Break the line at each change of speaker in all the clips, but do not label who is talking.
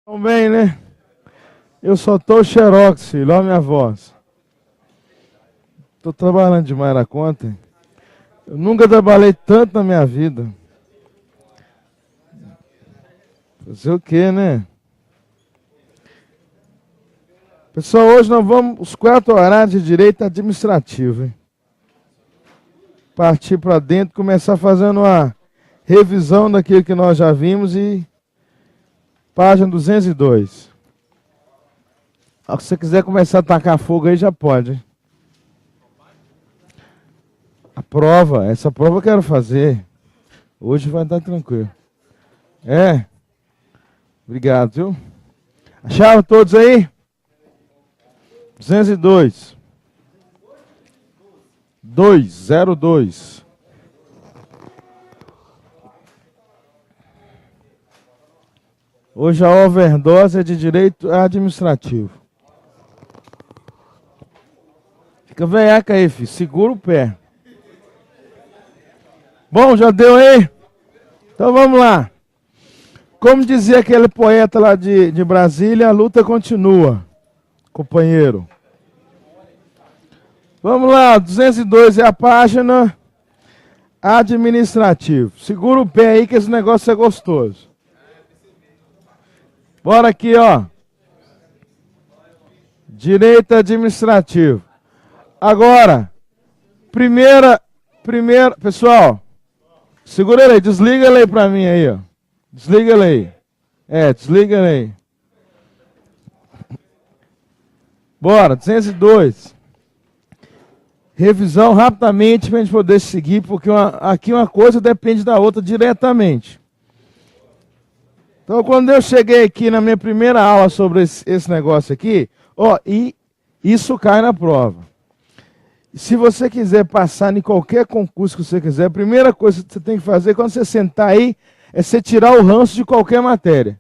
Tão bem, né? Eu só tô xerox, filho. Olha a minha voz. Tô trabalhando demais na conta. Eu nunca trabalhei tanto na minha vida. Fazer o quê, né? Pessoal, hoje nós vamos os 4 horários de direito administrativo, hein? Partir para dentro, começar fazendo uma revisão daquilo que nós já vimos e página 202. Se você quiser começar a tacar fogo aí, já pode, hein? A prova, essa prova eu quero fazer. Hoje vai estar tranquilo. É? Obrigado, viu? Acharam todos aí? 202. 202. Hoje a overdose é de direito administrativo. Fica veiaca aí, filho. Segura o pé. Bom, já deu aí? Então vamos lá. Como dizia aquele poeta lá de Brasília, a luta continua, companheiro. Vamos lá, 202 é a página administrativa. Segura o pé aí que esse negócio é gostoso. Bora aqui, ó. Direito administrativo. Agora, primeira, pessoal, segura ele aí, desliga ele aí pra mim aí, ó. Desliga ele aí. Desliga ele aí. Bora, 202. Revisão rapidamente para a gente poder seguir, porque aqui uma coisa depende da outra diretamente. Então, quando eu cheguei aqui na minha primeira aula sobre esse negócio aqui, ó, e isso cai na prova. Se você quiser passar em qualquer concurso que você quiser, a primeira coisa que você tem que fazer quando você sentar aí é você tirar o ranço de qualquer matéria.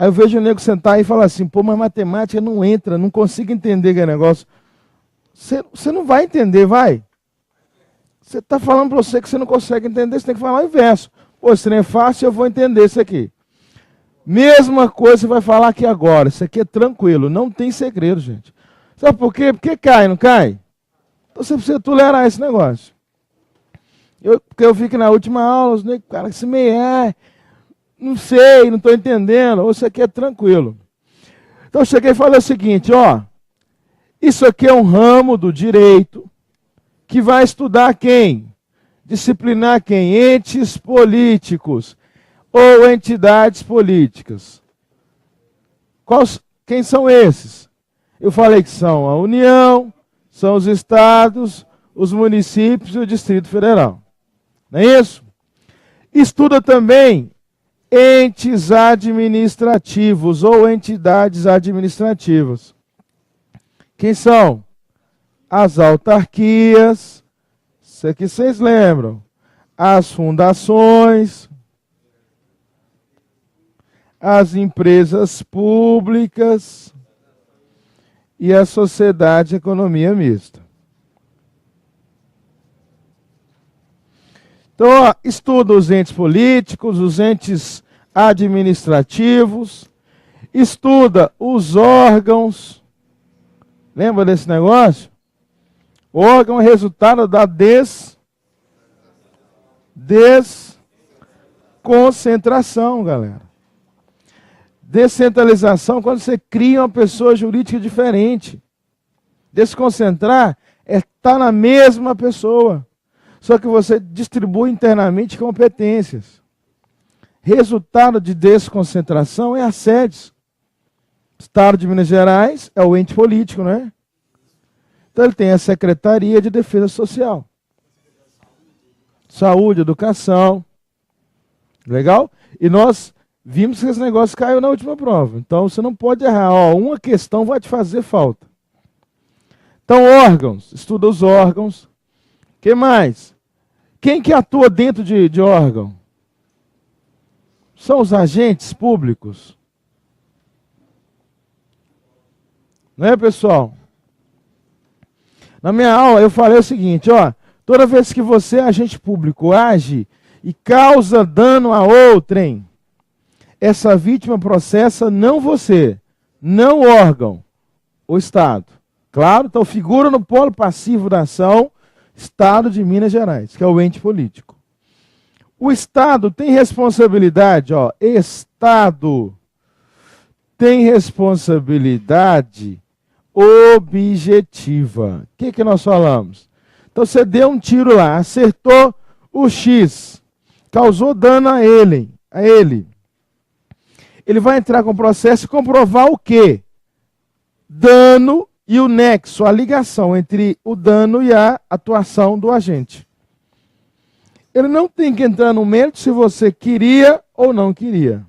Aí eu vejo o nego sentar aí e falar assim, pô, mas matemática não entra, não consigo entender aquele negócio. Você não vai entender, vai? Você está falando para você que você não consegue entender, você tem que falar o inverso. Pô, isso não é fácil, eu vou entender isso aqui. Mesma coisa você vai falar aqui agora. Isso aqui é tranquilo, não tem segredo, gente. Sabe por quê? Porque cai, não cai? Então você precisa tolerar esse negócio. Porque eu vi que na última aula, os negros, cara, se meio não sei, não estou entendendo. Ou isso aqui é tranquilo. Então eu cheguei e falei o seguinte, ó. Isso aqui é um ramo do direito que vai estudar quem? Disciplinar quem? Entes políticos ou entidades políticas. Quem são esses? Eu falei que são a União, são os estados, os municípios e o Distrito Federal. Não é isso? Estuda também entes administrativos ou entidades administrativas. Quem são? As autarquias, isso aqui vocês lembram, as fundações, as empresas públicas e a sociedade de economia mista. Então, ó, estuda os entes políticos, os entes administrativos, estuda os órgãos. Lembra desse negócio? O órgão é resultado da desconcentração, galera. Descentralização quando você cria uma pessoa jurídica diferente. Desconcentrar é estar na mesma pessoa, só que você distribui internamente competências. Resultado de desconcentração é a sede. Estado de Minas Gerais é o ente político, não é? Então ele tem a Secretaria de Defesa Social. Saúde, educação. Legal? E nós vimos que esse negócio caiu na última prova. Então você não pode errar. Ó, uma questão vai te fazer falta. Então órgãos, estuda os órgãos. O que mais? Quem que atua dentro de órgão? São os agentes públicos. Não é, pessoal? Na minha aula eu falei o seguinte, ó, toda vez que você, agente público, age e causa dano a outrem, essa vítima processa não você, não o órgão, o Estado. Claro, então figura no polo passivo da ação, Estado de Minas Gerais, que é o ente político. O Estado tem responsabilidade, Estado tem responsabilidade objetiva. O que nós falamos? Então você deu um tiro lá, acertou o X, causou dano a ele. Ele vai entrar com o processo e comprovar o quê? Dano e o nexo, a ligação entre o dano e a atuação do agente. Ele não tem que entrar no mérito se você queria ou não queria.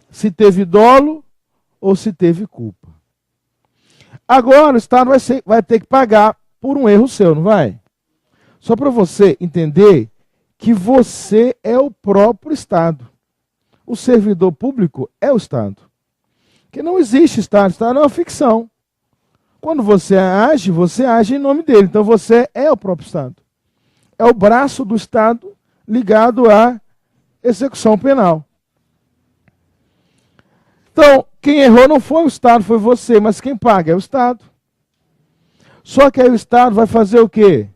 Se teve dolo ou se teve culpa. Agora o Estado vai ter que pagar por um erro seu, não vai? Só para você entender que você é o próprio Estado. O servidor público é o Estado. Porque não existe Estado. O Estado é uma ficção. Quando você age em nome dele. Então você é o próprio Estado. É o braço do Estado ligado à execução penal. Então, quem errou não foi o Estado, foi você, mas quem paga é o Estado. Só que aí o Estado vai fazer o quê?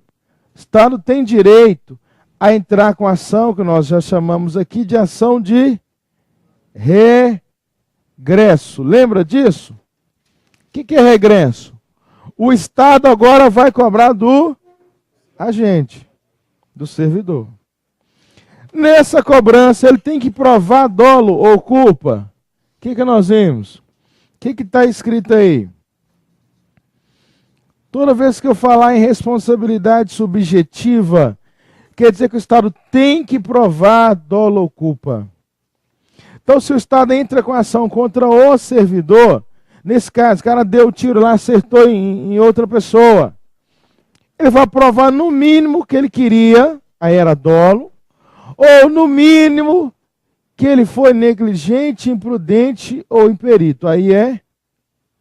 O Estado tem direito a entrar com ação, que nós já chamamos aqui de ação de regresso. Lembra disso? O que é regresso? O Estado agora vai cobrar do agente, do servidor. Nessa cobrança, ele tem que provar dolo ou culpa. O que nós vimos? O que está escrito aí? Toda vez que eu falar em responsabilidade subjetiva, quer dizer que o Estado tem que provar dolo ou culpa. Então, se o Estado entra com ação contra o servidor, nesse caso, o cara deu o tiro lá, acertou em outra pessoa, ele vai provar no mínimo que ele queria, aí era dolo, ou no mínimo que ele foi negligente, imprudente ou imperito, aí é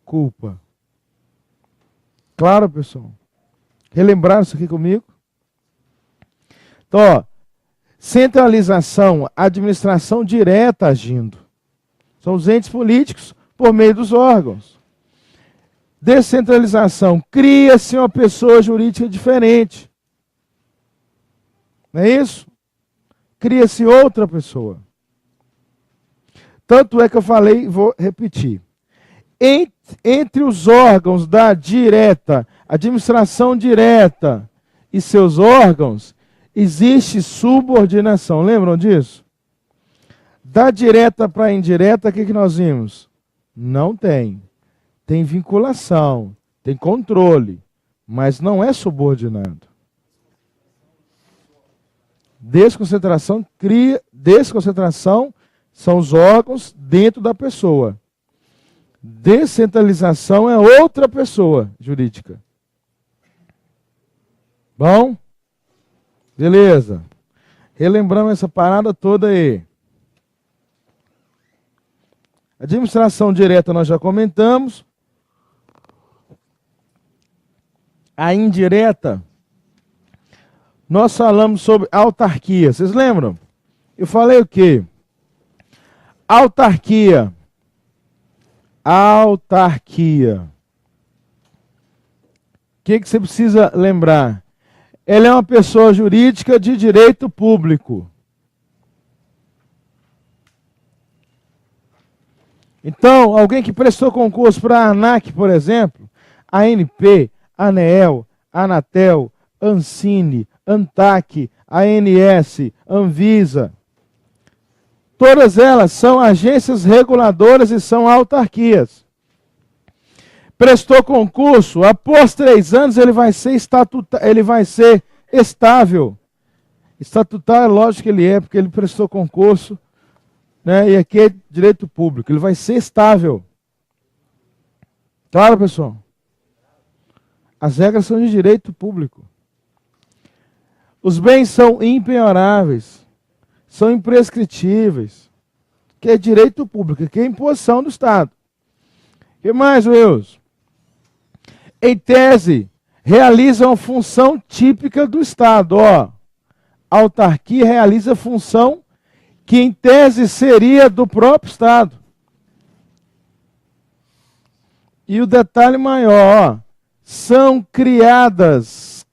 culpa. Claro, pessoal? Relembraram isso aqui comigo? Então, centralização, administração direta agindo. São os entes políticos por meio dos órgãos. Descentralização, cria-se uma pessoa jurídica diferente. Não é isso? Cria-se outra pessoa. Tanto é que eu falei, vou repetir. Entre os órgãos da direta, administração direta e seus órgãos, existe subordinação. Lembram disso? Da direta para a indireta, o que nós vimos? Não tem. Tem vinculação, tem controle, mas não é subordinado. Desconcentração são os órgãos dentro da pessoa. Descentralização é outra pessoa jurídica. Bom? Beleza. Relembramos essa parada toda aí. Administração direta nós já comentamos. A indireta, nós falamos sobre autarquia. Vocês lembram? Eu falei o quê? Autarquia. Autarquia. O que você precisa lembrar? Ela é uma pessoa jurídica de direito público. Então, alguém que prestou concurso para a ANAC, por exemplo, ANP, ANEEL, Anatel, Ancine, ANTAC, ANS, Anvisa, todas elas são agências reguladoras e são autarquias. Prestou concurso, após 3 anos ele vai ser estável. Estatutário, lógico que ele é, porque ele prestou concurso, né? E aqui é direito público, ele vai ser estável. Claro, pessoal? As regras são de direito público. Os bens são impenhoráveis, são imprescritíveis, que é direito público, que é imposição do Estado. O que mais, Wilson? Em tese, realiza uma função típica do Estado. A autarquia realiza função que em tese seria do próprio Estado. E o detalhe maior, ó, são criadas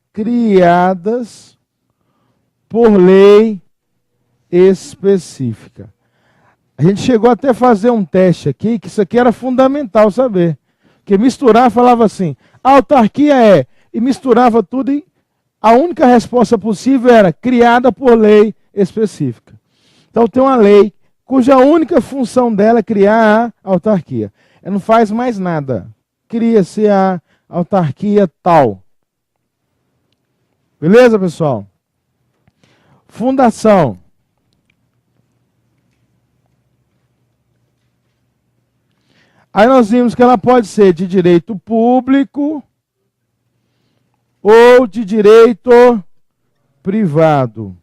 por lei específica. A gente chegou até a fazer um teste aqui, que isso aqui era fundamental saber. Porque misturar falava assim, a autarquia e misturava tudo e a única resposta possível era criada por lei específica. Então tem uma lei cuja única função dela é criar a autarquia. Ela não faz mais nada. Cria-se a autarquia tal. Beleza, pessoal? Fundação. Aí nós vimos que ela pode ser de direito público ou de direito privado.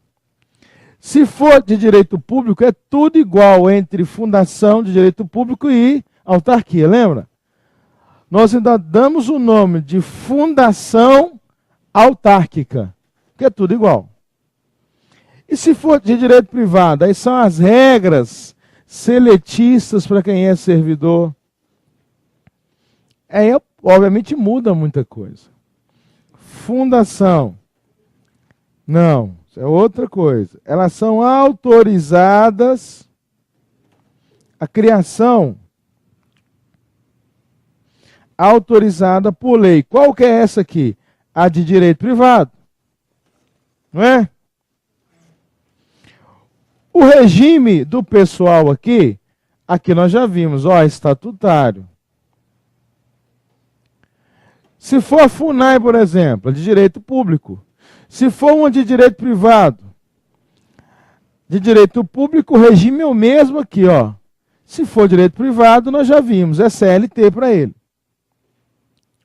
Se for de direito público, é tudo igual entre fundação de direito público e autarquia, lembra? Nós ainda damos o nome de fundação autárquica, que é tudo igual. E se for de direito privado, aí são as regras seletistas para quem é servidor. Aí, obviamente, muda muita coisa. Fundação. Não, isso é outra coisa. Elas são autorizadas a criação autorizada por lei. Qual que é essa aqui? A de direito privado. Não é? O regime do pessoal aqui nós já vimos, ó, estatutário. Se for a FUNAI, por exemplo, de direito público. Se for uma de direito privado, de direito público, o regime é o mesmo aqui, ó. Se for direito privado, nós já vimos, é CLT para ele.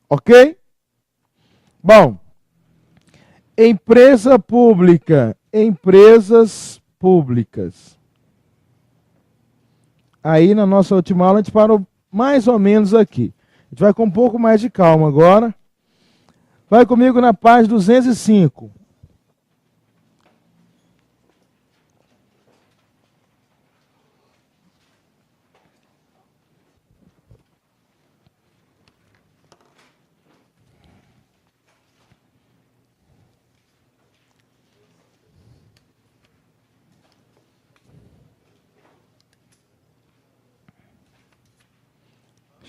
Ok? Bom, empresa pública, empresas públicas. Aí na nossa última aula a gente parou mais ou menos aqui. A gente vai com um pouco mais de calma agora. Vai comigo na página 205.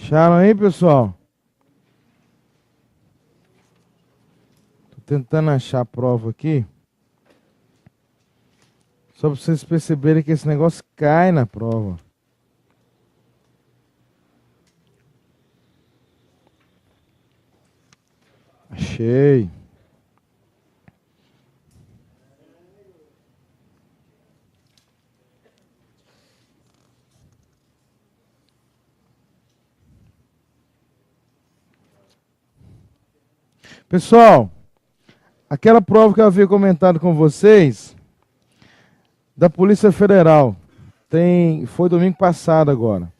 Acharam aí, pessoal? Estou tentando achar a prova aqui. Só para vocês perceberem que esse negócio cai na prova. Achei. Pessoal, aquela prova que eu havia comentado com vocês, da Polícia Federal, foi domingo passado agora.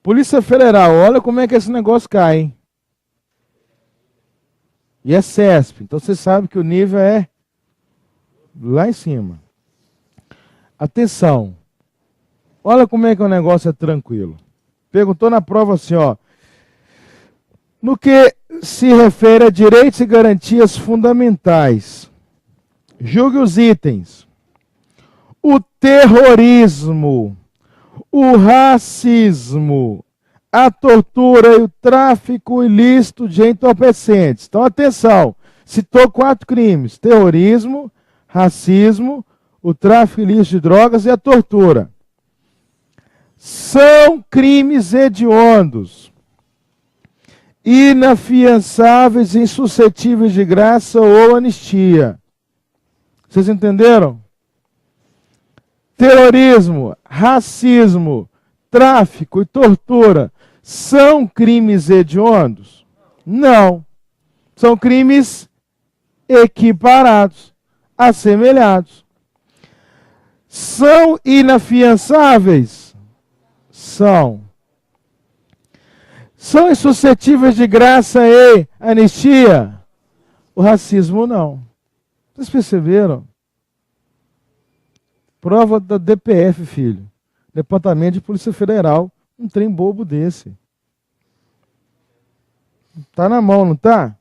Polícia Federal, olha como é que esse negócio cai, hein? E é CESP, então você sabe que o nível é lá em cima. Atenção, olha como é que o negócio é tranquilo. Perguntou na prova assim, ó. No que se refere a direitos e garantias fundamentais, julgue os itens. O terrorismo, o racismo, a tortura e o tráfico ilícito de entorpecentes. Então, atenção, citou 4 crimes: terrorismo, racismo, o tráfico ilícito de drogas e a tortura. São crimes hediondos, inafiançáveis, insuscetíveis de graça ou anistia. Vocês entenderam? Terrorismo, racismo, tráfico e tortura são crimes hediondos? Não. São crimes equiparados, assemelhados. São inafiançáveis? São. São insuscetíveis de graça e anistia? O racismo não. Vocês perceberam? Prova da DPF, filho. Departamento de Polícia Federal. Um trem bobo desse. Tá na mão, não tá?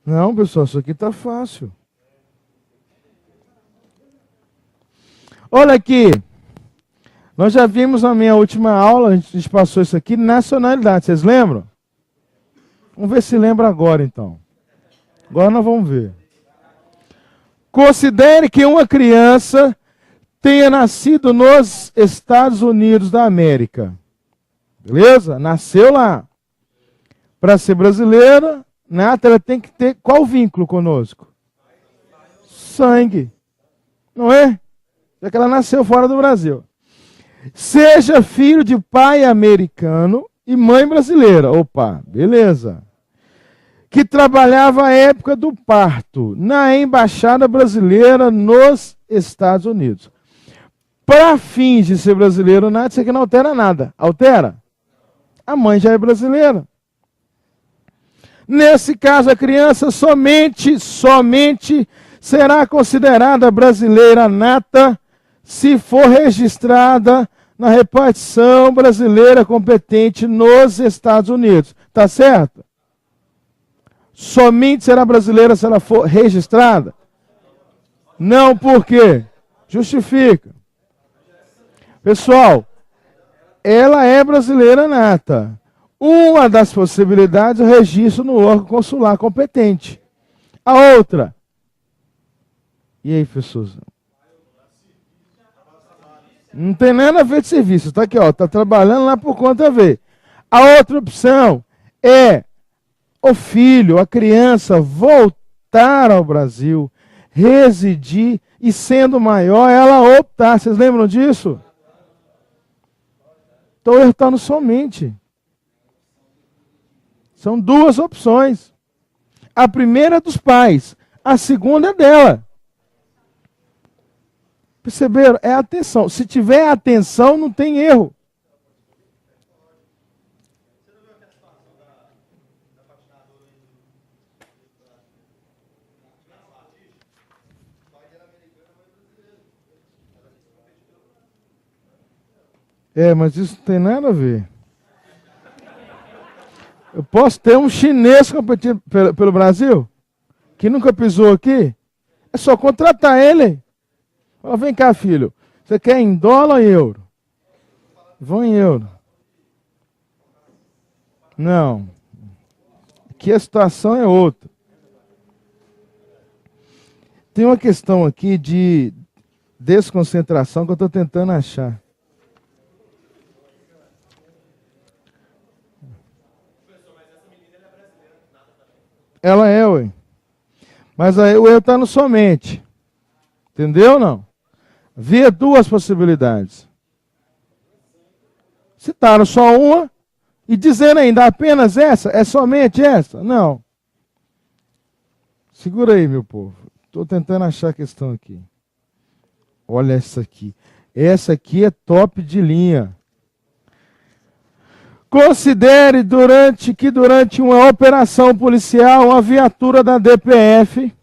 Não, pessoal, isso aqui tá fácil. Olha aqui. Nós já vimos na minha última aula, a gente passou isso aqui, nacionalidade. Vocês lembram? Vamos ver se lembra agora, então. Agora nós vamos ver. Considere que uma criança tenha nascido nos Estados Unidos da América. Beleza? Nasceu lá. Para ser brasileira, nata, ela tem que ter qual vínculo conosco? Sangue. Não é? Já que ela nasceu fora do Brasil. Seja filho de pai americano e mãe brasileira. Opa, beleza. Que trabalhava à época do parto na embaixada brasileira nos Estados Unidos. Para fins de ser brasileiro, nada, isso aqui não altera nada. Altera? A mãe já é brasileira. Nesse caso, a criança somente será considerada brasileira nata se for registrada na repartição brasileira competente nos Estados Unidos. Tá certo? Somente será brasileira se ela for registrada? Não, por quê? Justifica. Pessoal, ela é brasileira nata. Uma das possibilidades é o registro no órgão consular competente. A outra. E aí, pessoas? Não tem nada a ver de serviço. Está aqui, ó. Está trabalhando lá por conta ver. A outra opção é o filho, a criança, voltar ao Brasil, residir e, sendo maior, ela optar. Vocês lembram disso? Então, eu estou no somente. São duas opções. A primeira é dos pais, a segunda é dela. Perceberam? É atenção. Se tiver atenção, não tem erro. Mas isso não tem nada a ver. Eu posso ter um chinês competindo pelo Brasil, que nunca pisou aqui. É só contratar ele. Fala, vem cá, filho. Você quer em dólar ou em euro? Vão em euro. Não. Aqui a situação é outra. Tem uma questão aqui de desconcentração que eu estou tentando achar. Ela é, ué. Mas aí o eu está no somente. Entendeu ou não? Havia duas possibilidades. Citaram só uma e dizendo ainda apenas essa, é somente essa? Não. Segura aí, meu povo. Estou tentando achar a questão aqui. Olha essa aqui. Essa aqui é top de linha. Considere que durante uma operação policial, uma viatura da DPF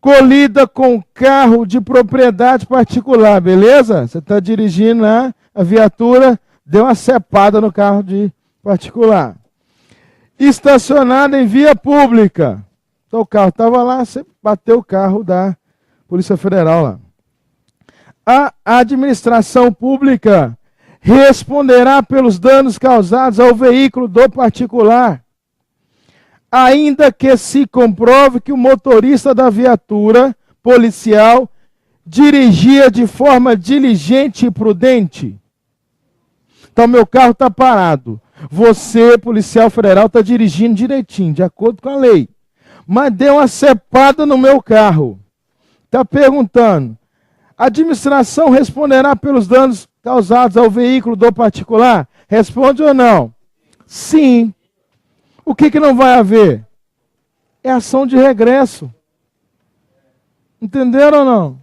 colida com carro de propriedade particular, beleza? Você está dirigindo lá, a viatura deu uma cepada no carro de particular. Estacionada em via pública. Então o carro estava lá, você bateu o carro da Polícia Federal lá. A administração pública responderá pelos danos causados ao veículo do particular, ainda que se comprove que o motorista da viatura policial dirigia de forma diligente e prudente. Então, meu carro está parado. Você, policial federal, está dirigindo direitinho, de acordo com a lei. Mas deu uma cepada no meu carro. Está perguntando, a administração responderá pelos danos causados ao veículo do particular? Responde ou não? Sim. O que não vai haver? É ação de regresso. Entenderam ou não?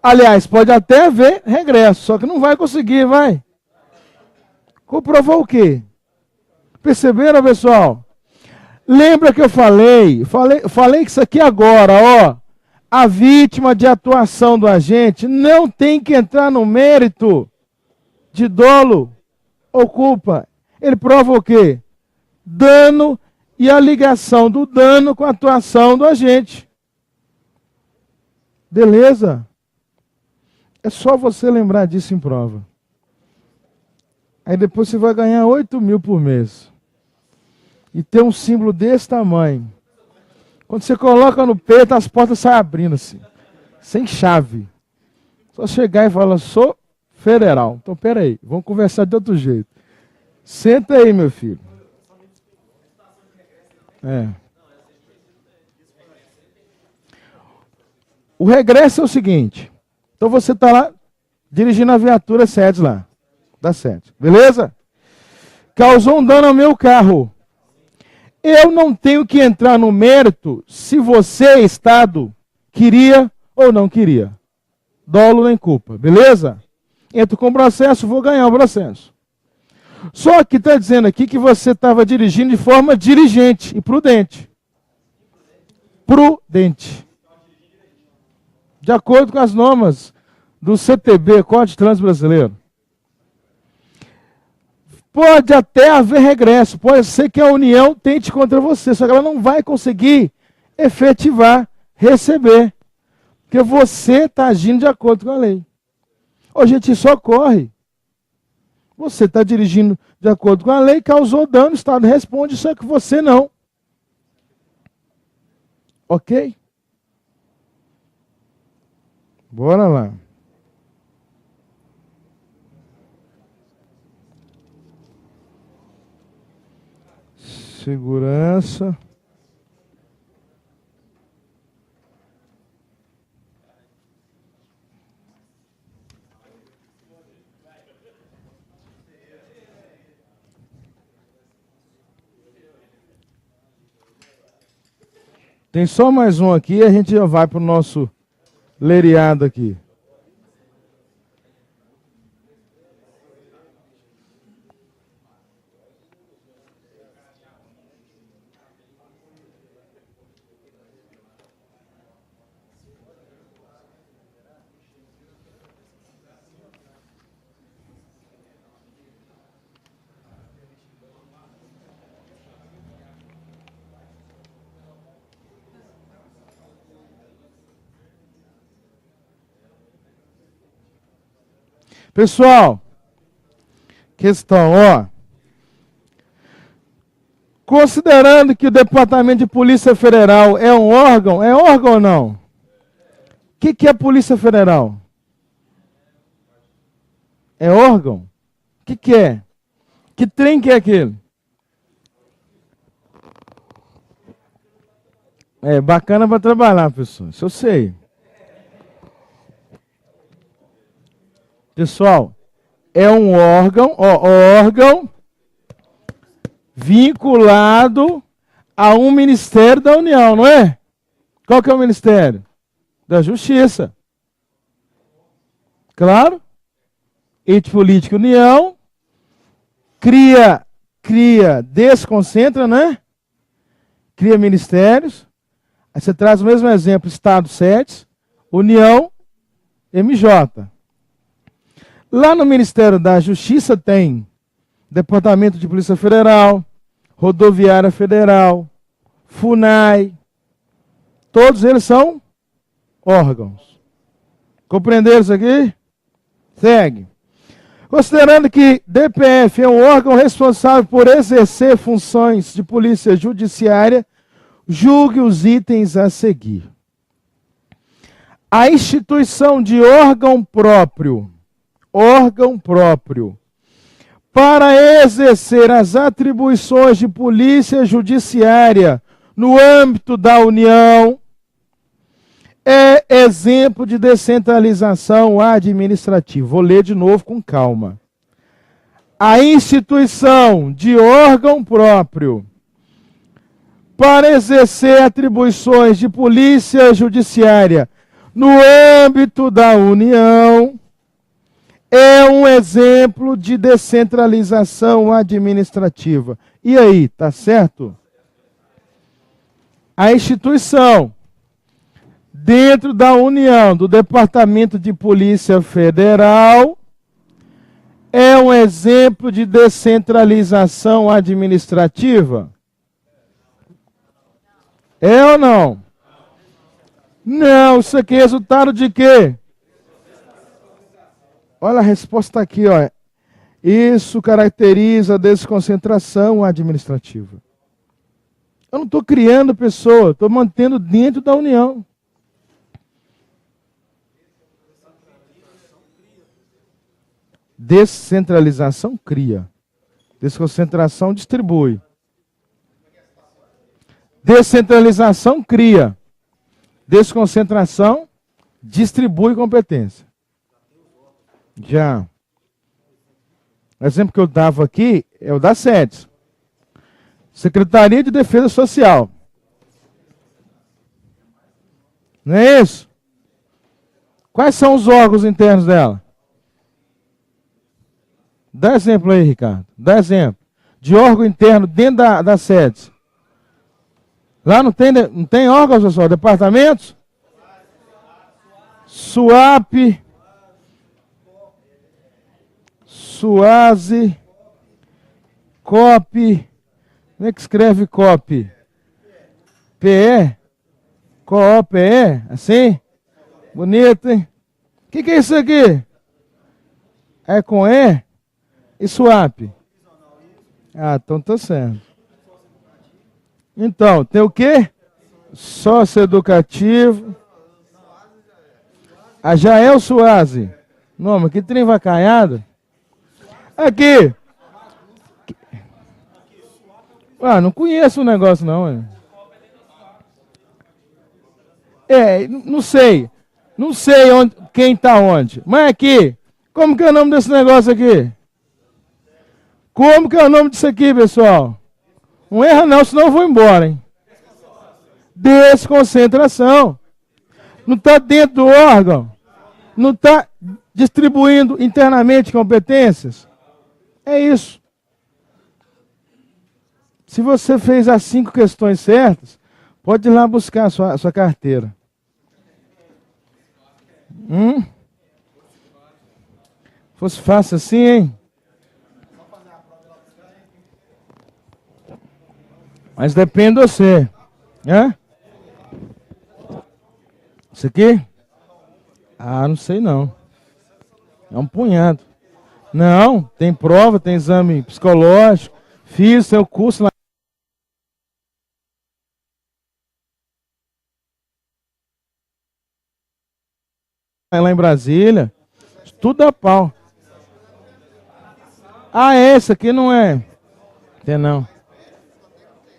Aliás, pode até haver regresso, só que não vai conseguir, vai. Comprovou o quê? Perceberam, pessoal? Lembra que eu falei que isso aqui agora, ó, a vítima de atuação do agente não tem que entrar no mérito de dolo ou culpa. Ele prova o quê? Dano e a ligação do dano com a atuação do agente. Beleza? É só você lembrar disso em prova. Aí depois você vai ganhar 8 mil por mês. E ter um símbolo desse tamanho. Quando você coloca no peito, as portas saem abrindo assim. Sem chave. Só chegar e falar, sou federal. Então, peraí, vamos conversar de outro jeito. Senta aí, meu filho. O regresso é o seguinte. Então você está lá, dirigindo a viatura SEDES lá. Da SEDES. Beleza? Causou um dano ao meu carro. Eu não tenho que entrar no mérito se você, Estado, queria ou não queria. Dolo nem culpa. Beleza? Entro com o processo, vou ganhar o processo. Só que está dizendo aqui que você estava dirigindo de forma diligente e prudente. Prudente. De acordo com as normas do CTB, Código de Trânsito Brasileiro. Pode até haver regresso, pode ser que a União tente contra você, só que ela não vai conseguir efetivar, receber. Porque você está agindo de acordo com a lei. Ô, gente, isso ocorre. Você está dirigindo de acordo com a lei, causou dano, o Estado responde, só que você não. Ok? Bora lá. Segurança. Tem só mais um aqui e a gente já vai para o nosso leriado aqui. Pessoal, questão, ó. Considerando que o Departamento de Polícia Federal é um órgão, é órgão ou não? O que é Polícia Federal? É órgão? O que é? Que trem que é aquele? É bacana para trabalhar, pessoal. Isso eu sei. Pessoal, é um órgão, ó, órgão vinculado a um ministério da União, não é? Qual que é o ministério? Da Justiça. Claro. Ente Política União. Desconcentra, né? Cria ministérios. Aí você traz o mesmo exemplo, Estado, SEDES, União, MJ. Lá no Ministério da Justiça tem Departamento de Polícia Federal, Rodoviária Federal, FUNAI. Todos eles são órgãos. Compreenderam isso aqui? Segue. Considerando que DPF é um órgão responsável por exercer funções de polícia judiciária, julgue os itens a seguir. A instituição de órgão próprio, para exercer as atribuições de polícia judiciária no âmbito da União, é exemplo de descentralização administrativa. Vou ler de novo com calma. A instituição de órgão próprio para exercer atribuições de polícia judiciária no âmbito da União é um exemplo de descentralização administrativa. E aí, tá certo? A instituição, dentro da União, do Departamento de Polícia Federal, é um exemplo de descentralização administrativa? É ou não? Não, isso aqui é resultado de quê? Olha a resposta aqui, ó. Isso caracteriza a desconcentração administrativa. Eu não estou criando pessoa, estou mantendo dentro da União. Descentralização cria. Desconcentração distribui. Descentralização cria. Desconcentração distribui competência. Já. O exemplo que eu dava aqui é o da SEDES. Secretaria de Defesa Social. Não é isso? Quais são os órgãos internos dela? Dá exemplo aí, Ricardo. Dá exemplo. De órgão interno dentro da SEDES. Lá não tem órgãos, pessoal? Departamentos? SUAP. SUASE. COP. Como é que escreve COP? PE? COPE? Assim? Bonito, hein? O que é isso aqui? É com E? E SUAP? Ah, então tá certo. Então, tem o quê? Socioeducativo. Ah, já é o SUASE. Não, mas que trem vacaiado. Aqui. Ah, não conheço o negócio não. Não sei. Não sei quem está onde. Mas aqui, como que é o nome desse negócio aqui? Como que é o nome disso aqui, pessoal? Não erra não, senão eu vou embora, hein? Desconcentração. Não está dentro do órgão. Não está distribuindo internamente competências. É isso. Se você fez as 5 questões certas, pode ir lá buscar a sua carteira. Fosse fácil assim, hein? Mas depende de você. Isso aqui? Ah, não sei não. É um punhado. Não, tem prova, tem exame psicológico. Fiz seu curso lá em Brasília. Tudo a pau. Ah, essa aqui não é. Tem não.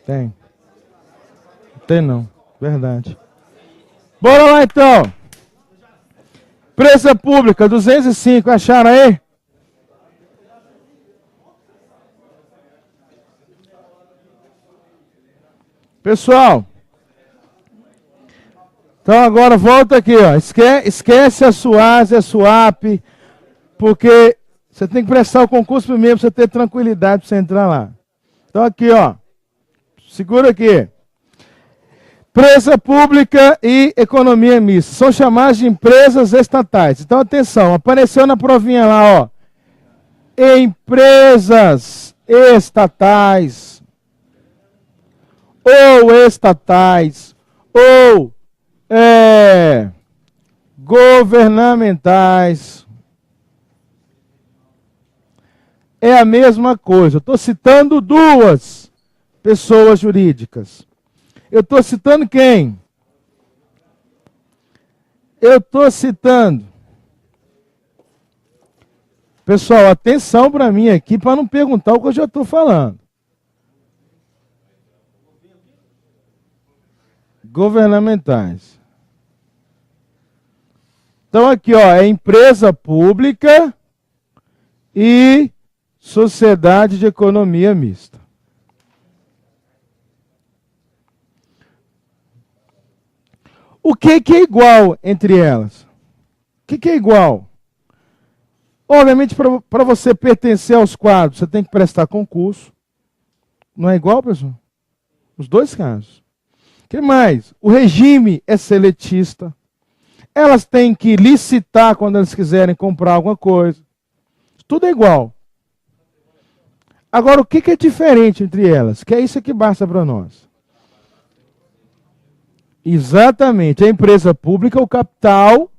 Tem. Tem não. Verdade. Bora lá então. Empresa pública, 205. Acharam aí? Pessoal. Então agora volta aqui, ó. Esquece a SUASE, a SUAP, porque você tem que prestar o concurso primeiro para você ter tranquilidade para você entrar lá. Então aqui, ó. Segura aqui. Empresa pública e economia mista. São chamadas de empresas estatais. Então atenção, apareceu na provinha lá, ó. Empresas estatais. Ou estatais. Ou governamentais. É a mesma coisa. Eu estou citando 2 pessoas jurídicas. Eu estou citando quem? Eu estou citando. Pessoal, atenção para mim aqui, para não perguntar o que eu já estou falando. Governamentais. Então aqui, ó, é empresa pública e sociedade de economia mista. O que é igual entre elas? O que é igual? Obviamente, para você pertencer aos quadros, você tem que prestar concurso. Não é igual, pessoal? Os 2 casos. que mais? O regime é seletista. Elas têm que licitar quando elas quiserem comprar alguma coisa. Tudo é igual. Agora, o que é diferente entre elas? Que é isso que basta para nós. Exatamente. A empresa pública, o capital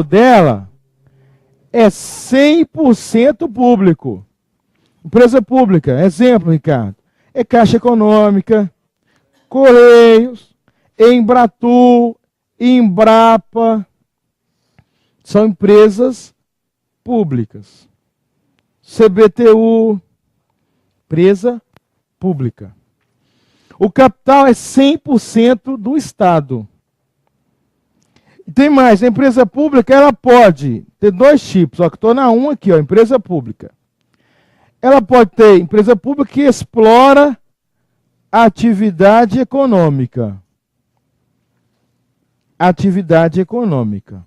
dela é 100% público. Empresa pública, exemplo, Ricardo, é Caixa Econômica, Correios, Embratur, Embrapa, são empresas públicas. CBTU, empresa pública. O capital é 100% do Estado. E tem mais, a empresa pública ela pode ter dois tipos, ó, que estou na 1 aqui, ó, empresa pública. Ela pode ter empresa pública que explora a atividade econômica. Atividade econômica.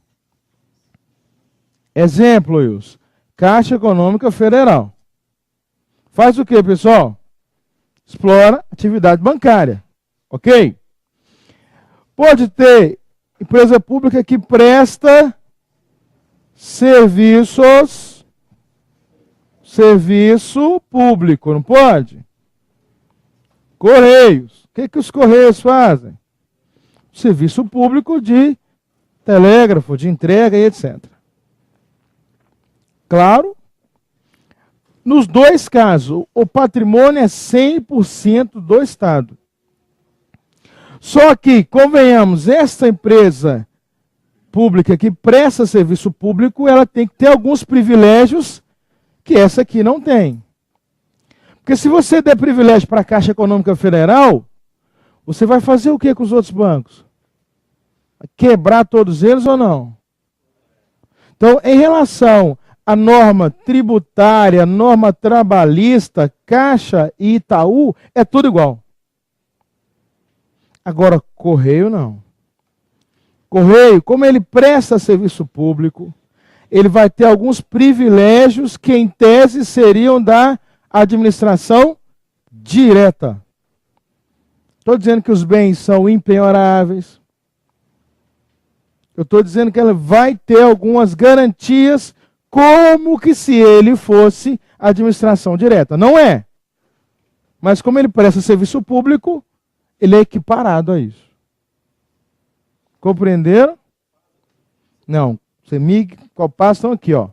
Exemplo, Wilson. Caixa Econômica Federal. Faz o que, pessoal? Explora atividade bancária. Ok? Pode ter empresa pública que presta serviço público, não pode? Correios. O que os Correios fazem? Serviço público de telégrafo, de entrega e etc. Claro, nos dois casos, o patrimônio é 100% do Estado. Só que, convenhamos, esta empresa pública que presta serviço público, ela tem que ter alguns privilégios que essa aqui não tem. Porque se você der privilégio para a Caixa Econômica Federal, você vai fazer o que com os outros bancos? Quebrar todos eles ou não? Então, em relação à norma tributária, norma trabalhista, Caixa e Itaú, é tudo igual. Agora, Correio não. Correio, como ele presta serviço público, ele vai ter alguns privilégios que, em tese, seriam da administração direta. Estou dizendo que os bens são impenhoráveis. Eu estou dizendo que ela vai ter algumas garantias, como que se ele fosse administração direta. Não é. Mas como ele presta serviço público, ele é equiparado a isso. Compreenderam? Não. CEMIG, Copasa estão aqui, ó.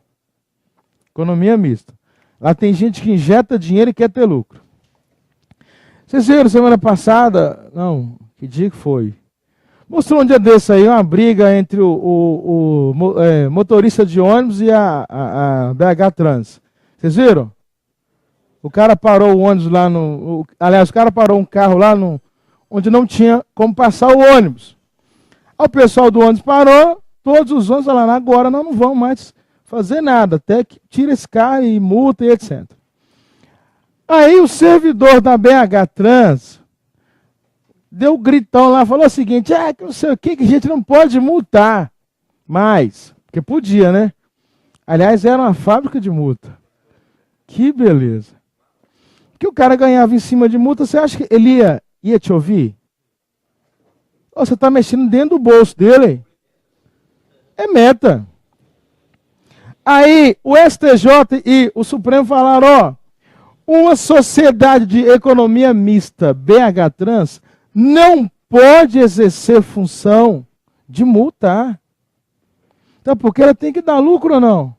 Economia mista. Lá tem gente que injeta dinheiro e quer ter lucro. Vocês viram semana passada? Não, que dia que foi? Mostrou um dia desse aí uma briga entre o motorista de ônibus e a BH Trans. Vocês viram? O cara parou o ônibus lá no... aliás, o cara parou um carro lá onde não tinha como passar o ônibus. Aí o pessoal do ônibus parou, todos os ônibus falaram, agora nós não vamos mais fazer nada, até que tira esse carro e multa e etc. Aí o servidor da BH Trans deu um gritão lá, falou o seguinte, que não sei o que a gente não pode multar mais, porque podia, né? Aliás, era uma fábrica de multa. Que beleza. Que o cara ganhava em cima de multa, você acha que ele ia te ouvir? Você está mexendo dentro do bolso dele, hein? É meta. Aí o STJ e o Supremo falaram, uma sociedade de economia mista, BH Trans, não pode exercer função de multar. Então, porque ela tem que dar lucro ou não?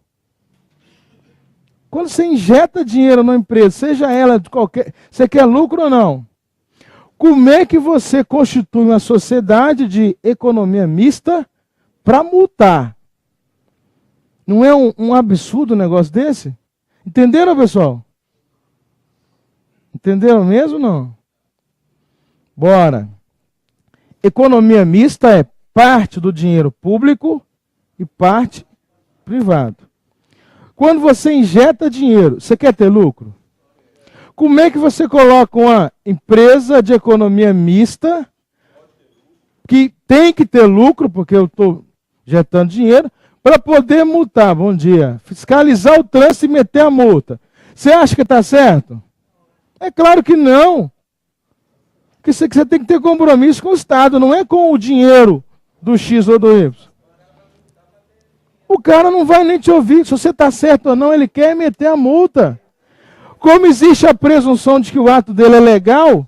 Quando você injeta dinheiro numa empresa, seja ela de qualquer... Você quer lucro ou não? Como é que você constitui uma sociedade de economia mista para multar? Não é um absurdo um negócio desse? Entenderam, pessoal? Entenderam mesmo ou não? Bora. Economia mista é parte do dinheiro público e parte privado. Quando você injeta dinheiro, você quer ter lucro? Como é que você coloca uma empresa de economia mista que tem que ter lucro, porque eu estou injetando dinheiro, para poder multar, bom dia, fiscalizar o trânsito e meter a multa? Você acha que está certo? É claro que não. Porque você tem que ter compromisso com o Estado, não é com o dinheiro do X ou do Y. O cara não vai nem te ouvir. Se você está certo ou não, ele quer meter a multa. Como existe a presunção de que o ato dele é legal,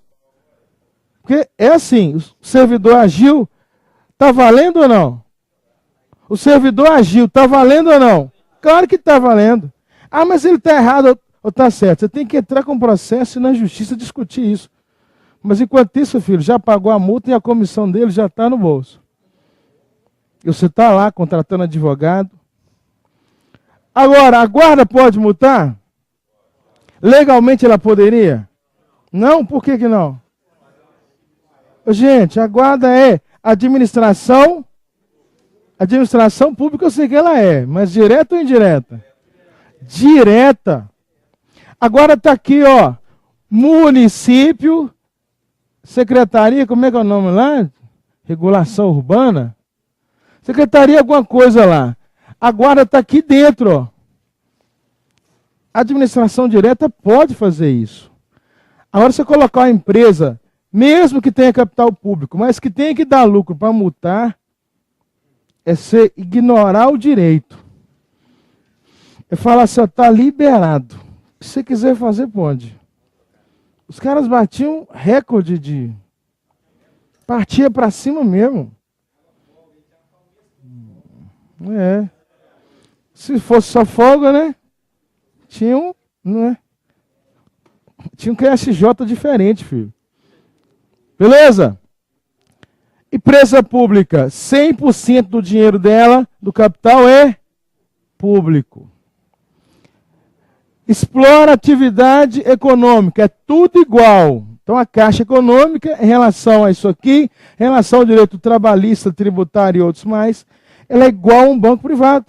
porque é assim, o servidor agiu, está valendo ou não? O servidor agiu, está valendo ou não? Claro que está valendo. Ah, mas ele está errado ou está certo. Você tem que entrar com o processo e na justiça discutir isso. Mas enquanto isso, filho, já pagou a multa e a comissão dele já está no bolso. E você está lá contratando advogado. Agora, a guarda pode multar? Legalmente ela poderia? Não? Por que não? Gente, a guarda é administração pública, eu sei que ela é, mas direta ou indireta? Direta. Agora está aqui, ó, município, secretaria, como é que é o nome lá? Regulação urbana? Secretaria alguma coisa lá. A guarda está aqui dentro, ó. A administração direta pode fazer isso. Agora, você colocar uma empresa, mesmo que tenha capital público, mas que tenha que dar lucro para multar, é você ignorar o direito. É falar assim, está liberado. Se você quiser fazer, pode. Os caras batiam recorde de... Partia para cima mesmo. É. Se fosse só folga, né? Tinha um QSJ diferente, filho. Beleza? Empresa pública, 100% do dinheiro dela, do capital, é público. Explora atividade econômica, é tudo igual. Então a Caixa Econômica, em relação a isso aqui, em relação ao direito trabalhista, tributário e outros mais, ela é igual a um banco privado.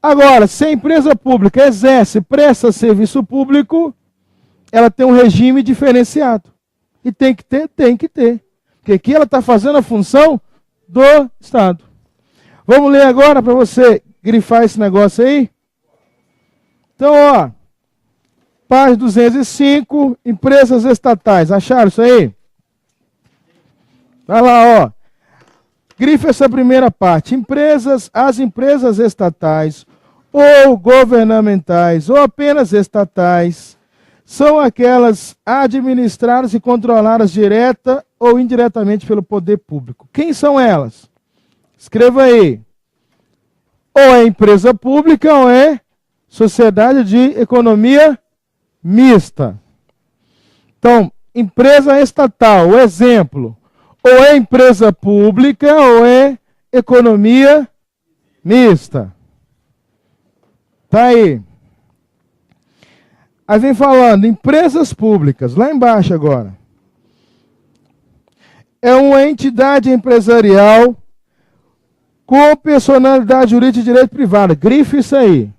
Agora, se a empresa pública exerce, presta serviço público, ela tem um regime diferenciado. E tem que ter, tem que ter. Porque aqui ela está fazendo a função do Estado. Vamos ler agora para você grifar esse negócio aí? Então, ó, página 205, empresas estatais. Acharam isso aí? Vai lá, ó. Grifa essa primeira parte. As empresas estatais ou governamentais ou apenas estatais são aquelas administradas e controladas direta ou indiretamente pelo poder público. Quem são elas? Escreva aí. Ou é empresa pública ou é sociedade de economia mista. Então, empresa estatal, o exemplo. Ou é empresa pública ou é economia mista. Tá aí. Aí vem falando, empresas públicas, lá embaixo agora. É uma entidade empresarial com personalidade jurídica de direito privado. Grife isso aí.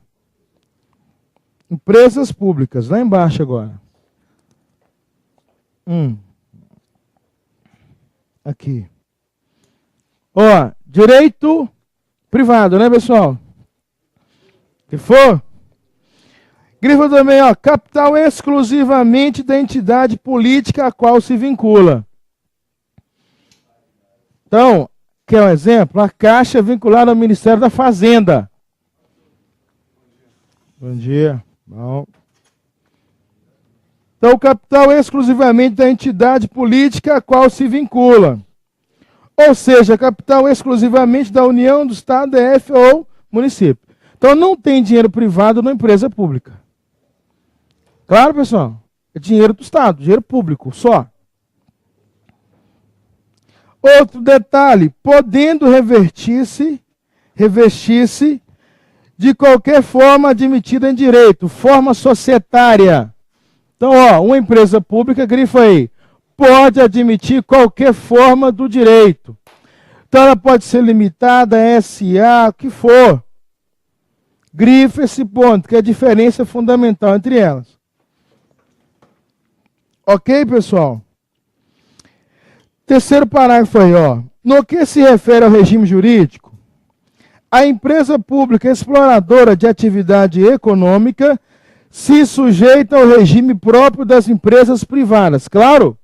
Empresas públicas, lá embaixo agora. Aqui. Ó, direito privado, né, pessoal? Que for? Grifa também, ó, capital exclusivamente da entidade política a qual se vincula. Então, quer um exemplo? A Caixa é vinculada ao Ministério da Fazenda. Bom dia. Bom. Então, o capital é exclusivamente da entidade política a qual se vincula. Ou seja, capital exclusivamente da União, do Estado, DF ou município. Então, não tem dinheiro privado na empresa pública. Claro, pessoal? É dinheiro do Estado, dinheiro público, só. Outro detalhe, podendo revestir-se de qualquer forma admitida em direito, forma societária. Então, ó, uma empresa pública, grifa aí, pode admitir qualquer forma do direito. Então, ela pode ser limitada, SA, o que for. Grifa esse ponto, que é a diferença fundamental entre elas. Ok, pessoal? Terceiro parágrafo aí, ó. No que se refere ao regime jurídico, a empresa pública exploradora de atividade econômica se sujeita ao regime próprio das empresas privadas. Claro?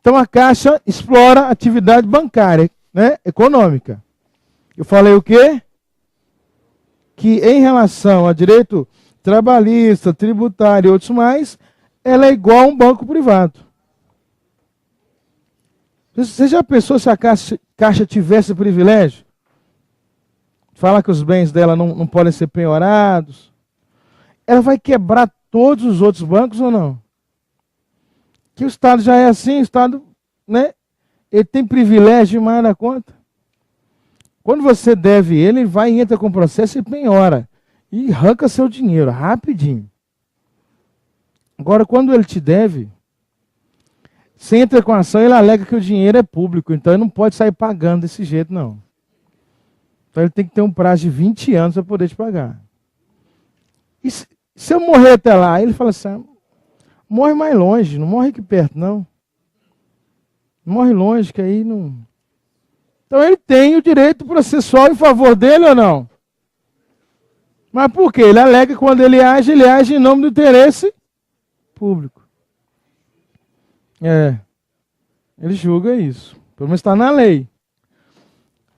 Então a Caixa explora a atividade bancária, né, econômica. Eu falei o quê? Que em relação a direito trabalhista, tributário e outros mais, ela é igual a um banco privado. Você já pensou se a Caixa tivesse privilégio? Fala que os bens dela não podem ser penhorados. Ela vai quebrar todos os outros bancos ou não? Que o Estado já é assim, o Estado, né? Ele tem privilégio demais na conta. Quando você deve ele vai e entra com o processo e penhora. E arranca seu dinheiro, rapidinho. Agora, quando ele te deve, você entra com a ação, ele alega que o dinheiro é público, então ele não pode sair pagando desse jeito, não. Então ele tem que ter um prazo de 20 anos para poder te pagar. E se eu morrer até lá? Ele fala assim, morre mais longe, não morre aqui perto, não. Morre longe, que aí não... Então ele tem o direito processual em favor dele ou não? Mas por quê? Ele alega que quando ele age em nome do interesse público. Ele julga isso. Pelo menos está na lei.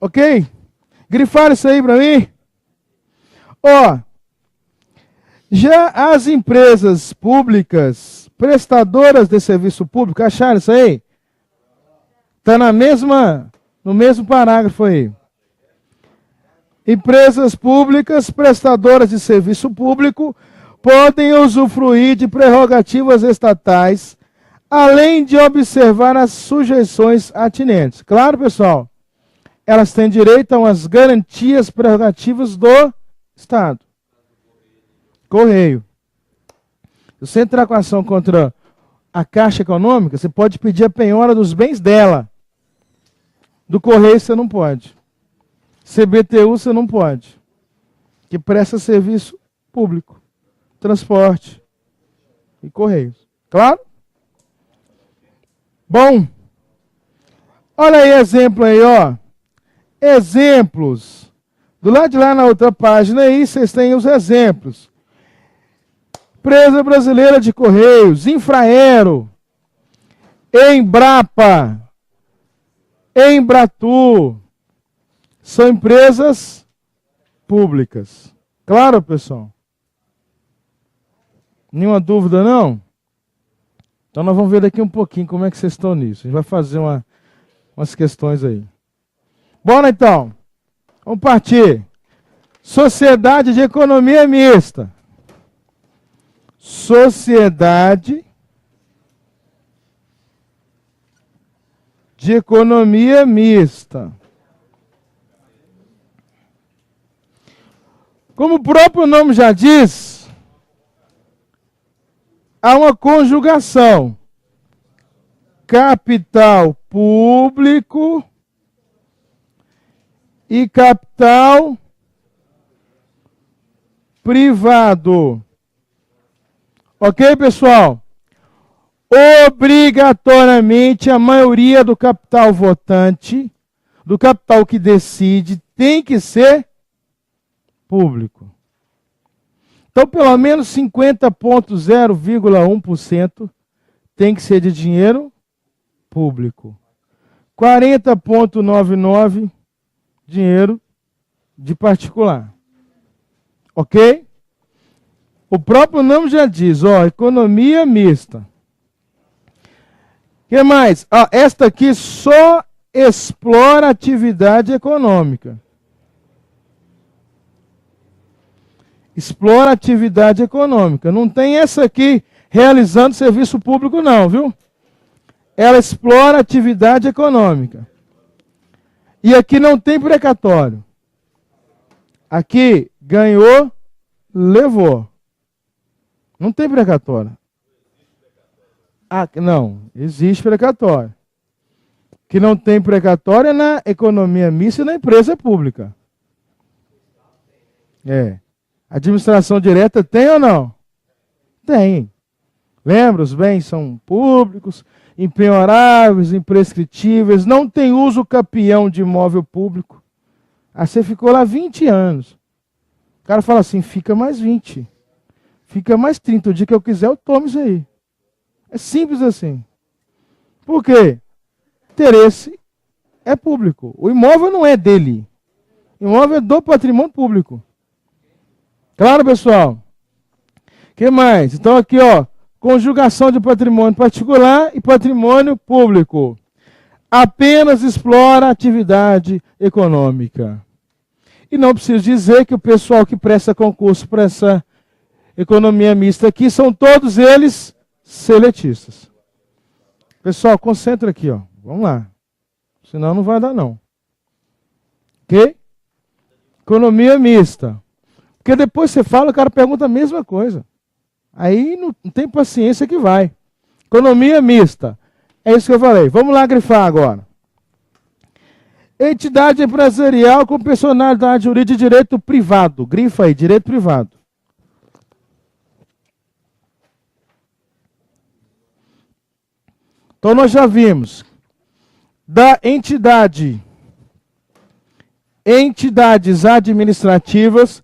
Ok? Grifaram isso aí para mim? Ó, já as empresas públicas, prestadoras de serviço público, acharam isso aí? Está no mesmo parágrafo aí. Empresas públicas, prestadoras de serviço público, podem usufruir de prerrogativas estatais, além de observar as sujeições atinentes. Claro, pessoal, elas têm direito a umas garantias prerrogativas do Estado. Correio. Se você entrar com ação contra a Caixa Econômica, você pode pedir a penhora dos bens dela. Do Correio você não pode. CBTU você não pode. Que presta serviço público. Transporte e Correios. Claro? Bom. Olha aí exemplo aí, ó. Exemplos. Do lado de lá na outra página aí, vocês têm os exemplos. Empresa Brasileira de Correios, Infraero, Embrapa, Embratur, são empresas públicas. Claro, pessoal? Nenhuma dúvida, não? Então nós vamos ver daqui um pouquinho como é que vocês estão nisso. A gente vai fazer umas questões aí. Bora então. Vamos partir. Sociedade de Economia Mista. Sociedade de Economia Mista. Como o próprio nome já diz, há uma conjugação. Capital público e capital privado. Ok, pessoal? Obrigatoriamente, a maioria do capital votante, do capital que decide, tem que ser público. Então, pelo menos 50,0,1% tem que ser de dinheiro público. 40,99% dinheiro de particular. Ok? O próprio nome já diz, ó, economia mista. O que mais? Esta aqui só explora atividade econômica. Explora atividade econômica. Não tem essa aqui realizando serviço público não, viu? Ela explora atividade econômica. E aqui não tem precatório. Aqui ganhou, levou. Não tem precatório. Não, existe precatório. Que não tem precatório é na economia mista e na empresa pública. Administração direta tem ou não? Tem. Lembra, os bens são públicos, impenhoráveis, imprescritíveis, não tem uso capião de imóvel público. Aí você ficou lá 20 anos. O cara fala assim, fica mais 20. Fica mais 30. O dia que eu quiser, eu tomo isso aí. É simples assim. Por quê? Interesse é público. O imóvel não é dele. O imóvel é do patrimônio público. Claro, pessoal? O que mais? Então aqui, ó, conjugação de patrimônio particular e patrimônio público. Apenas explora a atividade econômica. E não preciso dizer que o pessoal que presta concurso para essa economia mista aqui são todos eles seletistas. Pessoal, concentra aqui, ó. Vamos lá. Senão não vai dar, não. Ok? Economia mista. Porque depois você fala, o cara pergunta a mesma coisa. Aí não tem paciência que vai. Economia mista. É isso que eu falei. Vamos lá grifar agora. Entidade empresarial com personalidade jurídica de direito privado. Grifa aí, direito privado. Então nós já vimos da entidades administrativas,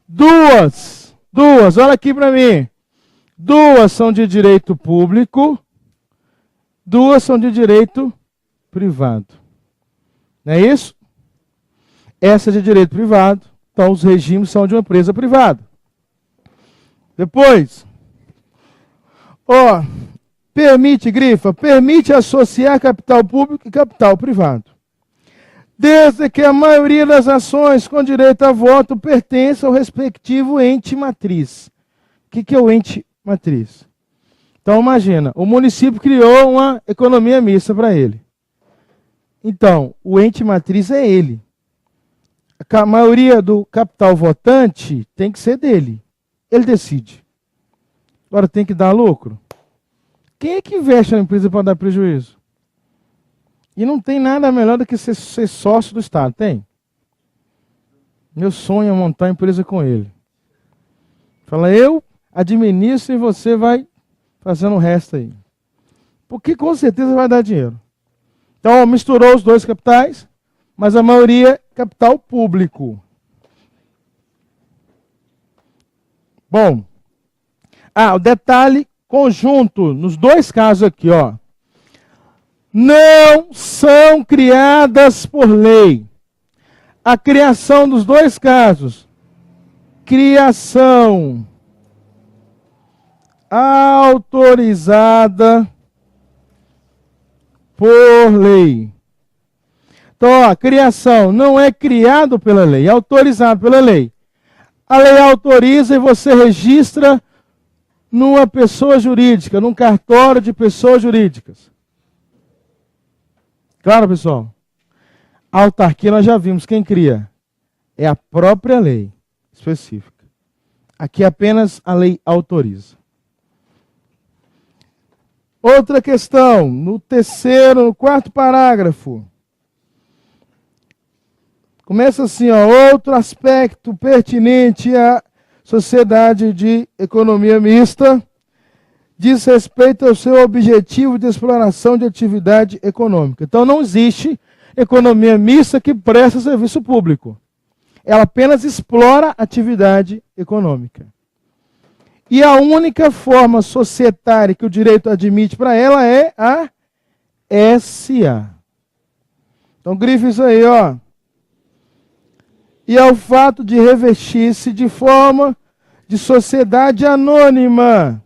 duas, olha aqui para mim. Duas são de direito público, duas são de direito privado. Não é isso? Essa é de direito privado, então os regimes são de uma empresa privada. Depois, ó, permite associar capital público e capital privado. Desde que a maioria das ações com direito a voto pertence ao respectivo ente matriz. O que é o ente matriz? Então, imagina, o município criou uma economia mista para ele. Então, o ente matriz é ele. A maioria do capital votante tem que ser dele. Ele decide. Agora, tem que dar lucro? Quem é que investe na empresa para dar prejuízo? E não tem nada melhor do que ser sócio do Estado, tem? Meu sonho é montar empresa com ele. Fala, eu administro e você vai fazendo o resto aí. Porque com certeza vai dar dinheiro. Então, misturou os dois capitais, mas a maioria é capital público. Bom, o detalhe conjunto, nos dois casos aqui, ó. Não são criadas por lei. A criação dos dois casos. Criação autorizada por lei. Então, ó, a criação não é criado pela lei, é autorizado pela lei. A lei autoriza e você registra numa pessoa jurídica, num cartório de pessoas jurídicas. Claro, pessoal? A autarquia nós já vimos quem cria. É a própria lei específica. Aqui apenas a lei autoriza. Outra questão, no quarto parágrafo. Começa assim, ó, outro aspecto pertinente à sociedade de economia mista diz respeito ao seu objetivo de exploração de atividade econômica. Então não existe economia mista que presta serviço público. Ela apenas explora atividade econômica. E a única forma societária que o direito admite para ela é a SA. Então grife isso aí, ó. E ao fato de revestir-se de forma de sociedade anônima.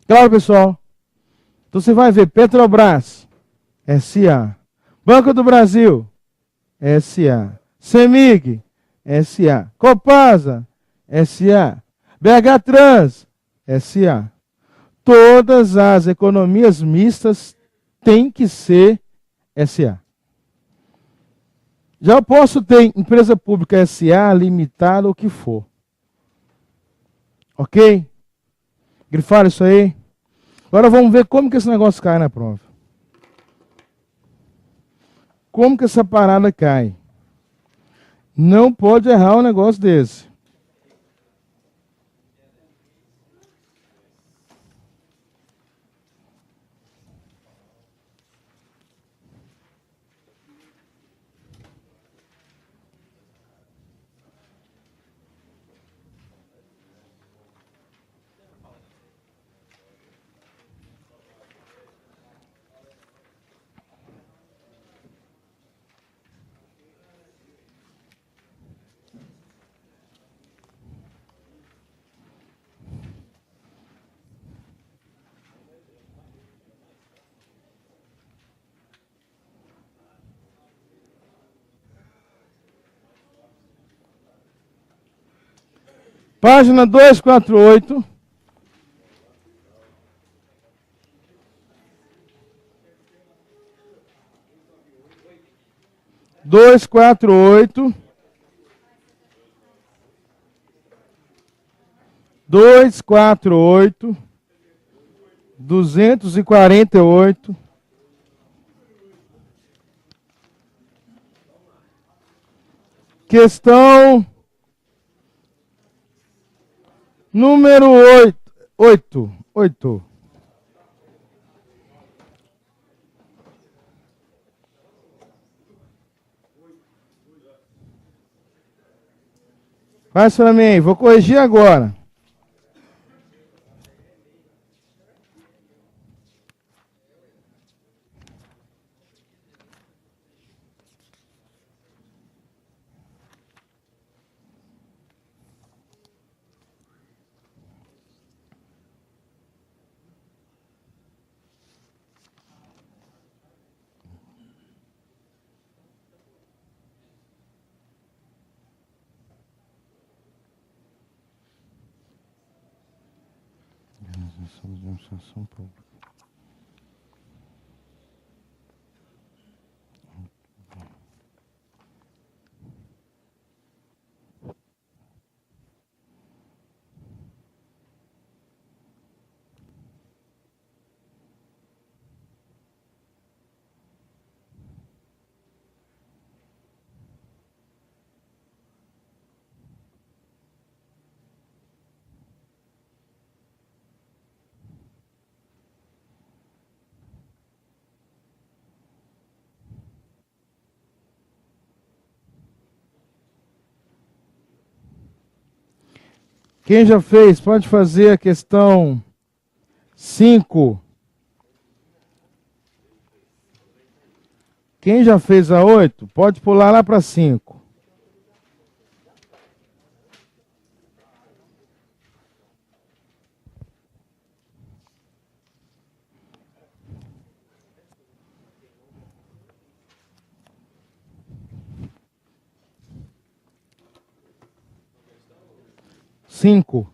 Claro, pessoal. Então você vai ver Petrobras, SA. Banco do Brasil, SA. CEMIG, SA. Copasa, SA. BH Trans, SA. Todas as economias mistas têm que ser SA. Já eu posso ter empresa pública SA, limitada, o que for. Ok? Grifaram isso aí? Agora vamos ver como que esse negócio cai na prova. Como que essa parada cai? Não pode errar um negócio desse. Página 248. Dois, quatro, oito. 248. 248. Questão número 8. 8. Faz para mim aí, vou corrigir agora. Administração pública. Quem já fez, pode fazer a questão 5. Quem já fez a 8, pode pular lá para 5. Cinco.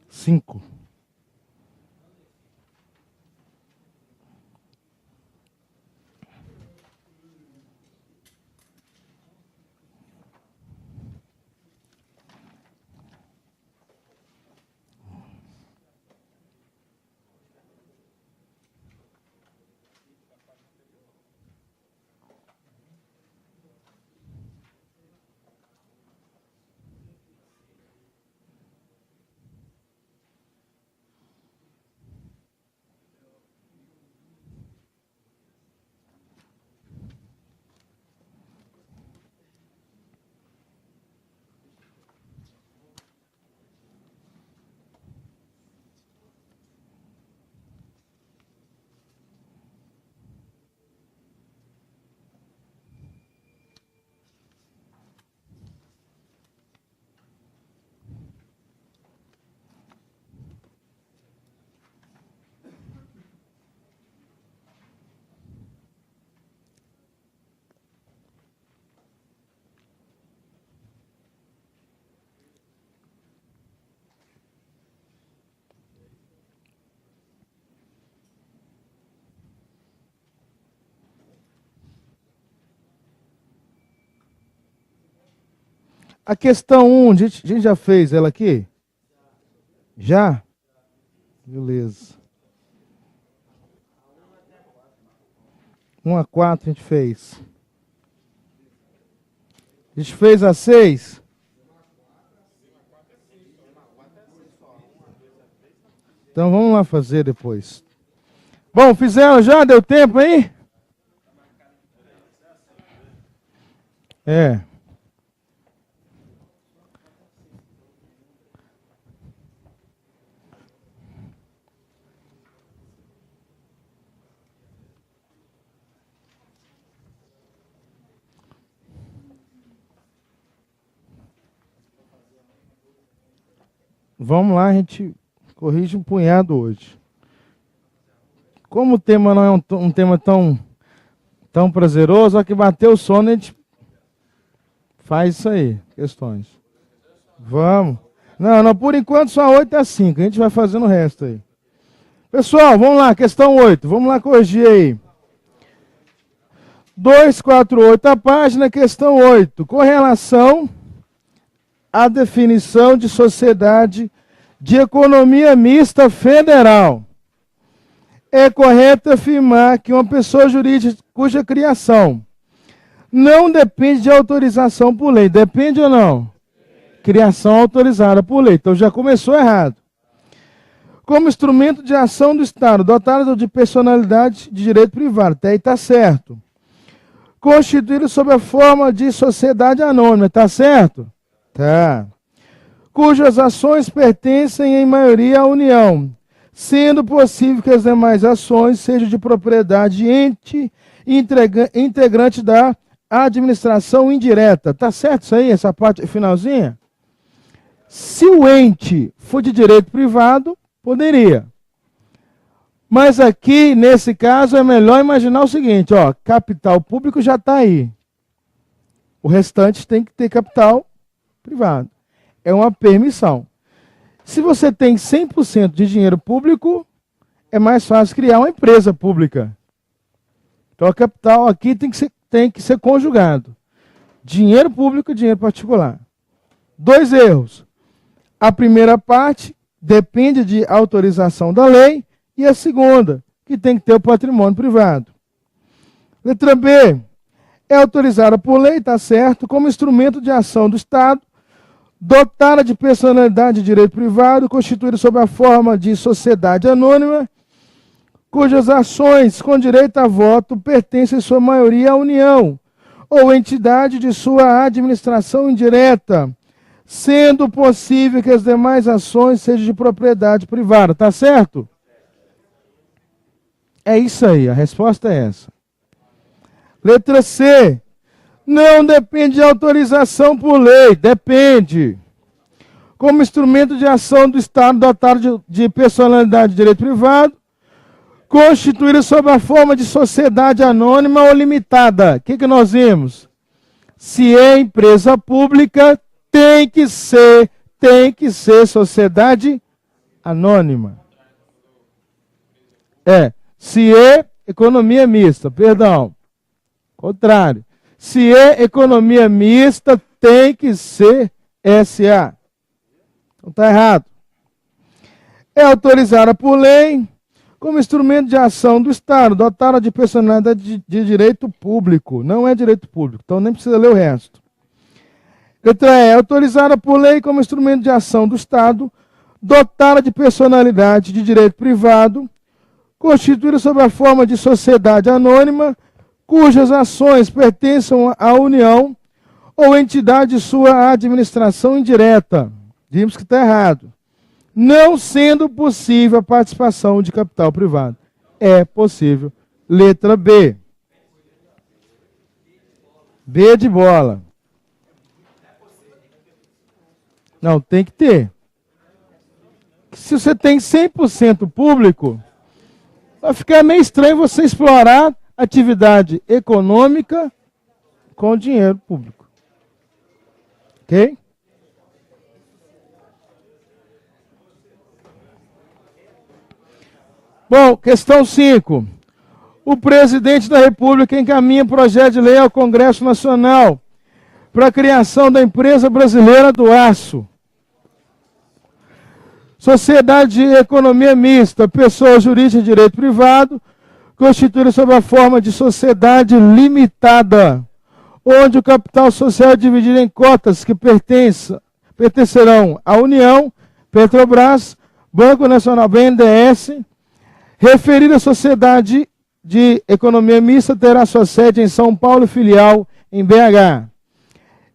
Cinco. A questão 1, a gente já fez ela aqui? Já? Beleza. 1 a 4 a gente fez. A gente fez a 6? Então vamos lá fazer depois. Bom, fizeram já? Deu tempo aí? É. vamos lá, a gente corrige um punhado hoje. Como o tema não é um tema tão prazeroso, a que bateu o sono, a gente faz isso aí, questões. Vamos. Não, por enquanto só 8 a 5, a gente vai fazendo o resto aí. Pessoal, vamos lá, questão 8, vamos lá corrigir aí. 248 a página, questão 8. Com relação à definição de sociedade de economia mista federal, é correto afirmar que uma pessoa jurídica cuja criação não depende de autorização por lei. Depende ou não? Criação autorizada por lei. Então já começou errado. Como instrumento de ação do Estado, dotado de personalidade de direito privado. Até aí está certo. Constituído sob a forma de sociedade anônima. Está certo? Tá. Cujas ações pertencem em maioria à União, sendo possível que as demais ações sejam de propriedade de ente integrante da administração indireta. Tá certo isso aí, essa parte finalzinha? Se o ente for de direito privado, poderia. Mas aqui, nesse caso, é melhor imaginar o seguinte, ó, capital público já está aí. O restante tem que ter capital privado. É uma permissão. Se você tem 100% de dinheiro público, é mais fácil criar uma empresa pública. Então, a capital aqui tem que ser conjugado. Dinheiro público e dinheiro particular. 2 erros. A primeira parte depende de autorização da lei e a segunda, que tem que ter o patrimônio privado. Letra B. É autorizada por lei, está certo, como instrumento de ação do Estado, dotada de personalidade de direito privado, constituída sob a forma de sociedade anônima, cujas ações com direito a voto pertencem em sua maioria à União, ou entidade de sua administração indireta, sendo possível que as demais ações sejam de propriedade privada. Tá certo? É isso aí, a resposta é essa. Letra C. Não depende de autorização por lei, depende. Como instrumento de ação do Estado dotado de personalidade de direito privado, constituída sob a forma de sociedade anônima ou limitada. O que nós vimos? Se é empresa pública, tem que ser sociedade anônima. Se é economia mista, perdão. Contrário. Se é economia mista, tem que ser SA. Então está errado. É autorizada por lei como instrumento de ação do Estado, dotada de personalidade de direito público. Não é direito público, então nem precisa ler o resto. Letra E. É autorizada por lei como instrumento de ação do Estado, dotada de personalidade de direito privado, constituída sob a forma de sociedade anônima, cujas ações pertençam à União ou entidade de sua administração indireta. Vimos que está errado. Não sendo possível a participação de capital privado. É possível. Letra B. B de bola. Não, tem que ter. Se você tem 100% público, vai ficar meio estranho você explorar atividade econômica com dinheiro público. Ok? Bom, questão 5. O presidente da República encaminha projeto de lei ao Congresso Nacional para a criação da Empresa Brasileira do Aço. Sociedade de economia mista, pessoa jurídica de direito privado, constituída sob a forma de sociedade limitada, onde o capital social é dividido em cotas que pertencerão à União, Petrobras, Banco Nacional, BNDES. Referida sociedade de economia mista terá sua sede em São Paulo e filial em BH.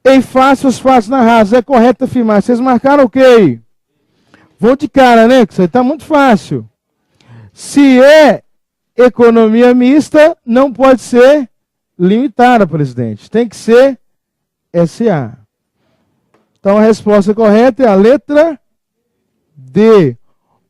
Em face os fatos narrados, é correto afirmar. Vocês marcaram o quê? Vão de cara, né? Que isso aí está muito fácil. Se é economia mista, não pode ser limitada, presidente. Tem que ser SA. Então a resposta correta é a letra D.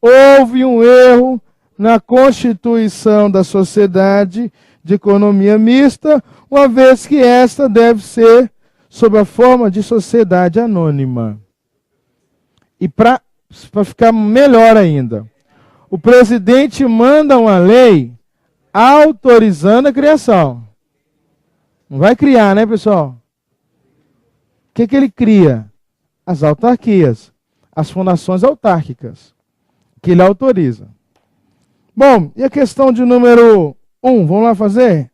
Houve um erro na constituição da sociedade de economia mista, uma vez que esta deve ser sob a forma de sociedade anônima. E para ficar melhor ainda, o presidente manda uma lei autorizando a criação. Não vai criar, né, pessoal? O que ele cria? As autarquias, as fundações autárquicas, que ele autoriza. Bom, e a questão de número 1, vamos lá fazer?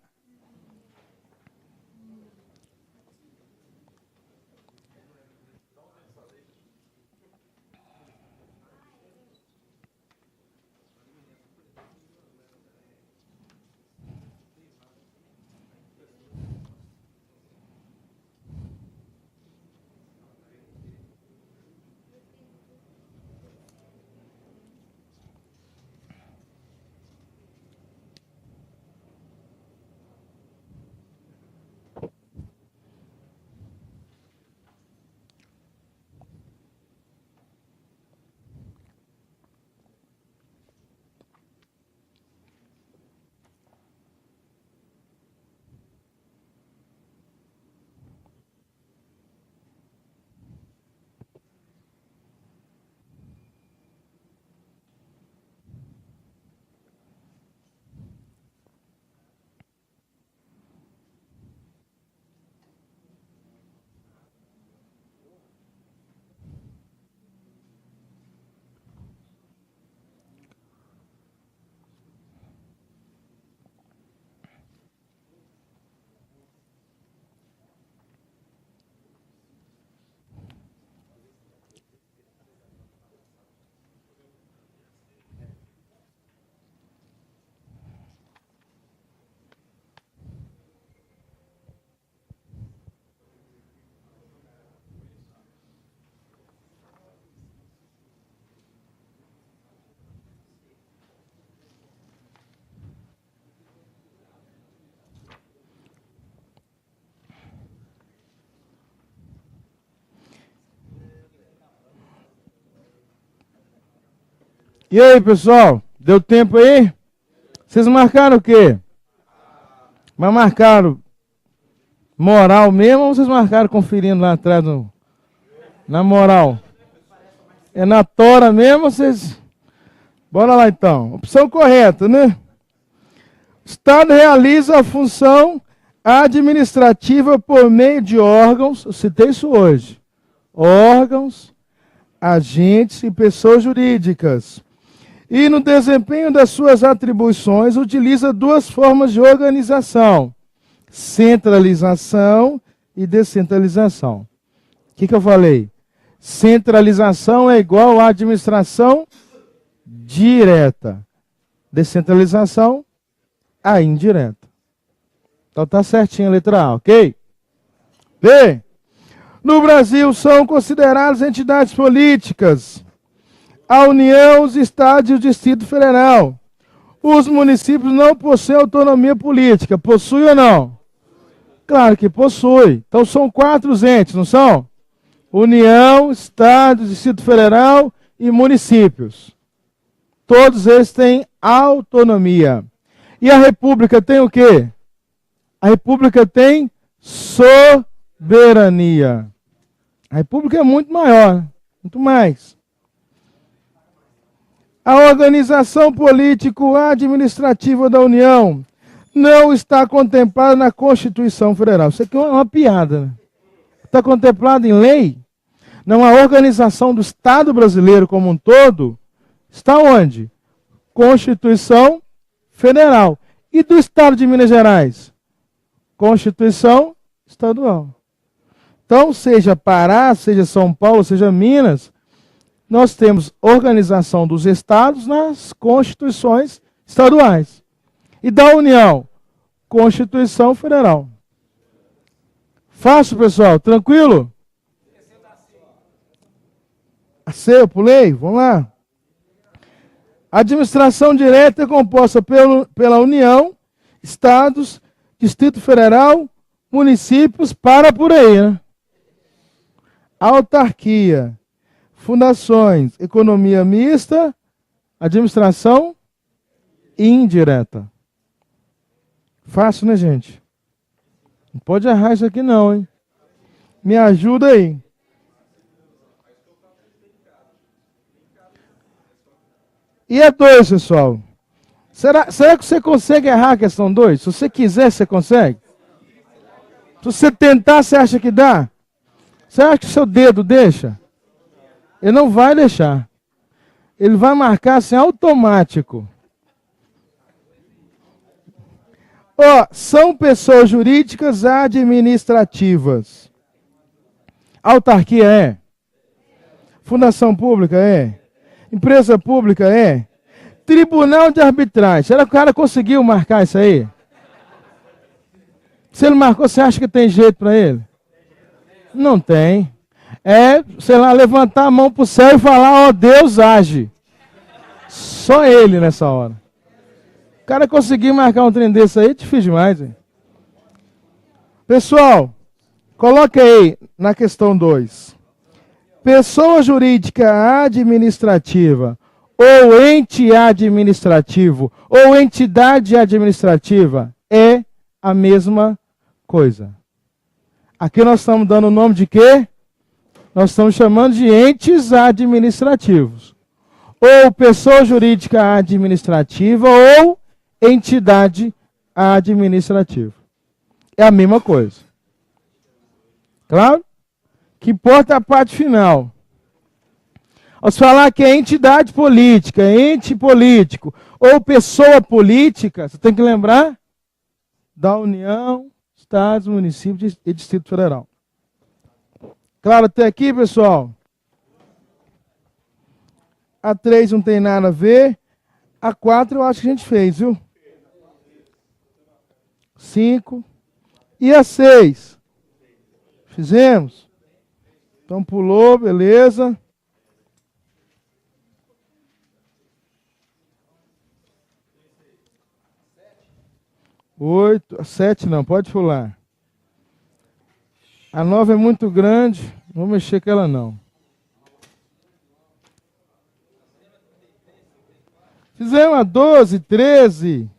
E aí, pessoal? Deu tempo aí? Vocês marcaram o quê? Mas marcaram moral mesmo ou vocês marcaram conferindo lá atrás na moral? É na tora mesmo, vocês... Bora lá então. Opção correta, né? O Estado realiza a função administrativa por meio de órgãos, eu citei isso hoje, órgãos, agentes e pessoas jurídicas. E no desempenho das suas atribuições, utiliza duas formas de organização: centralização e descentralização. O que eu falei? Centralização é igual à administração direta. Descentralização, a indireta. Então tá certinho a letra A, ok? B. No Brasil são consideradas entidades políticas a União, os Estados e o Distrito Federal. Os municípios não possuem autonomia política. Possui ou não? Claro que possui. Então são 4 entes, não são? União, Estado, Distrito Federal e municípios. Todos eles têm autonomia. E a República tem o quê? A República tem soberania. A República é muito maior, muito mais. A organização político-administrativa da União não está contemplada na Constituição Federal. Isso aqui é uma piada, né? Está contemplado em lei? Não, a organização do Estado brasileiro como um todo está onde? Constituição Federal. E do Estado de Minas Gerais? Constituição Estadual. Então, seja Pará, seja São Paulo, seja Minas, nós temos organização dos estados nas constituições estaduais. E da União, Constituição Federal. Fácil, pessoal? Tranquilo? A C, eu pulei? Vamos lá. A administração direta é composta pela União, estados, Distrito Federal, municípios, para por aí, né? A autarquia fundações, economia mista, administração indireta. Fácil, né, gente? Não pode errar isso aqui não, hein? Me ajuda aí. E a 2, pessoal? Será que você consegue errar a questão 2? Se você quiser, você consegue? Se você tentar, você acha que dá? Você acha que o seu dedo deixa? Ele não vai deixar. Ele vai marcar assim automático. Ó, são pessoas jurídicas administrativas. Autarquia é? Fundação pública é? Empresa pública é? Tribunal de arbitragem. Será que o cara conseguiu marcar isso aí? Se ele marcou, você acha que tem jeito para ele? Não tem. É, sei lá, levantar a mão para o céu e falar, ó, Deus age. Só ele nessa hora. O cara conseguir marcar um trem desse aí, é difícil demais. Hein? Pessoal, coloque aí na questão 2. Pessoa jurídica administrativa ou ente administrativo ou entidade administrativa é a mesma coisa. Aqui nós estamos dando o nome de quê? Nós estamos chamando de entes administrativos. Ou pessoa jurídica administrativa ou entidade administrativa. É a mesma coisa. Claro? O que importa é a parte final. Ao falar que é entidade política, ente político ou pessoa política, você tem que lembrar da União, Estados, municípios e Distrito Federal. Claro até aqui, pessoal? A 3 não tem nada a ver. A 4 eu acho que a gente fez, viu? 5. E a 6? Fizemos? Então pulou, beleza. 8, 7 não, pode pular. A 9 é muito grande, não vou mexer com ela não. Fizemos a 12, 13.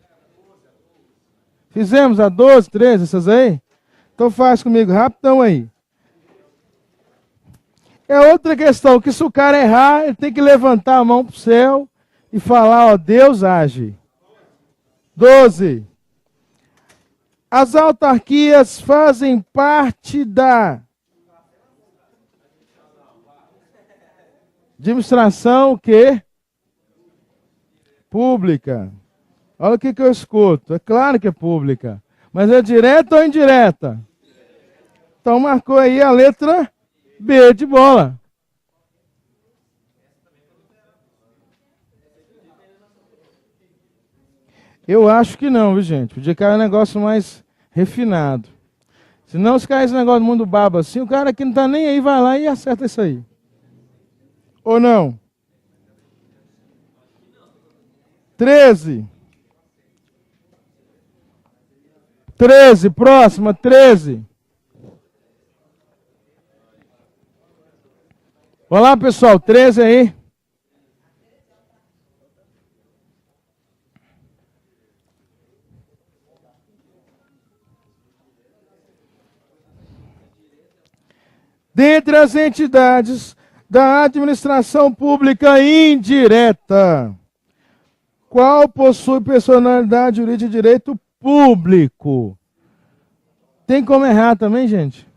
Fizemos a 12, 13, essas aí? Então faz comigo, rapidão aí. É outra questão, que se o cara errar, ele tem que levantar a mão para o céu e falar, ó, Deus age. 12. As autarquias fazem parte da administração o quê? Pública. Olha o que eu escuto. É claro que é pública. Mas é direta ou indireta? Então marcou aí a letra B de bola. Eu acho que não, viu, gente? Podia cair um negócio mais refinado. Se não, se cair esse negócio do mundo baba assim, o cara que não tá nem aí vai lá e acerta isso aí. Ou não? 13. 13, próxima, 13. Olá, pessoal, 13 aí. Dentre as entidades da administração pública indireta, qual possui personalidade jurídica de direito público? Tem como errar também, gente?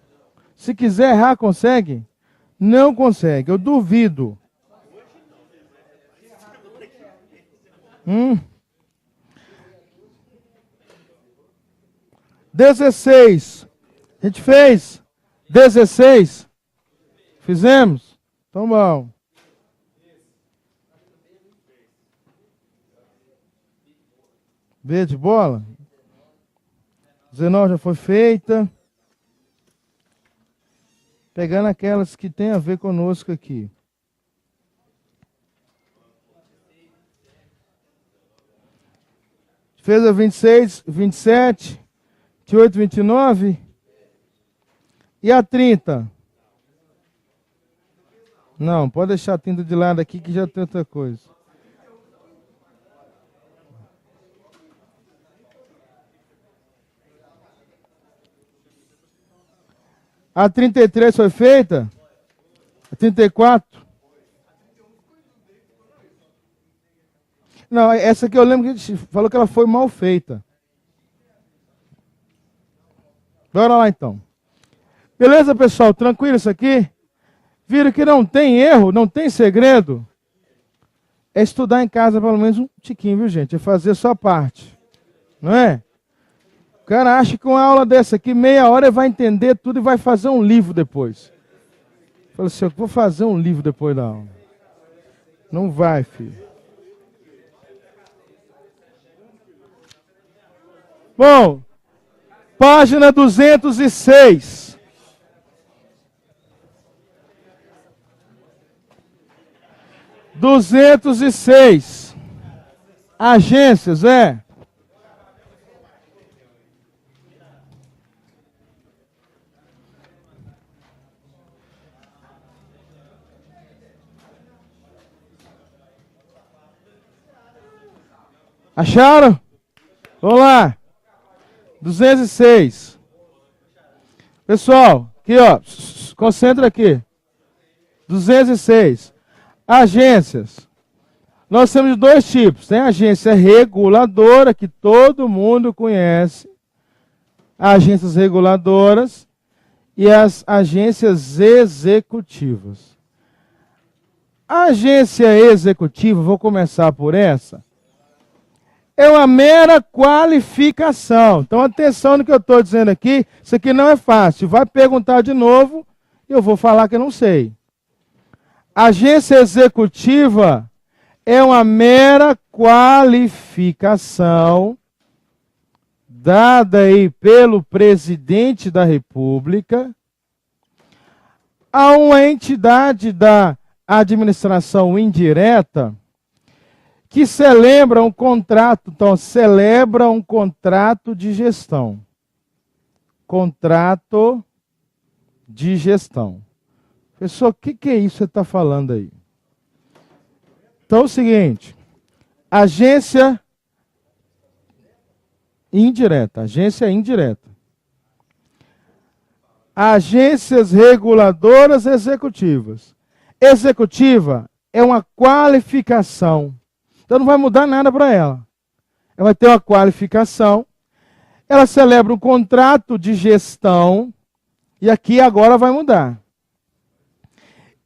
Se quiser errar, consegue? Não consegue, eu duvido. 16. A gente fez? 16? Fizemos? Então bom. B de bola? 19 já foi feita. Pegando aquelas que tem a ver conosco aqui. Fez a 26, 27, 28, 29. E a 30? Não, pode deixar a tinta de lado aqui que já tem outra coisa. A 33 foi feita? A 34? Não, essa aqui eu lembro que a gente falou que ela foi mal feita. Bora lá então. Beleza, pessoal? Tranquilo isso aqui? Viram que não tem erro, não tem segredo? É estudar em casa pelo menos um tiquinho, viu, gente? É fazer a sua parte. Não é? O cara acha que uma aula dessa aqui, meia hora, ele vai entender tudo e vai fazer um livro depois. Fala assim, eu vou fazer um livro depois da aula. Não vai, filho. Bom, página 206. Agências, é. Acharam? Vamos lá. 206. Pessoal, aqui ó, concentra aqui. 206. Agências. Nós temos dois tipos. Tem a agência reguladora, que todo mundo conhece. Agências reguladoras. E as agências executivas. A agência executiva, vou começar por essa. É uma mera qualificação. Então, atenção no que eu estou dizendo aqui. Isso aqui não é fácil. Vai perguntar de novo e eu vou falar que eu não sei. Agência executiva é uma mera qualificação dada aí pelo presidente da República a uma entidade da administração indireta que celebra um contrato, então, celebra um contrato de gestão. Contrato de gestão. Pessoal, o que é isso que você está falando aí? Então, é o seguinte, agência indireta, agências reguladoras executivas. Executiva é uma qualificação. Então não vai mudar nada para ela. Ela vai ter uma qualificação. Ela celebra um contrato de gestão. E aqui agora vai mudar.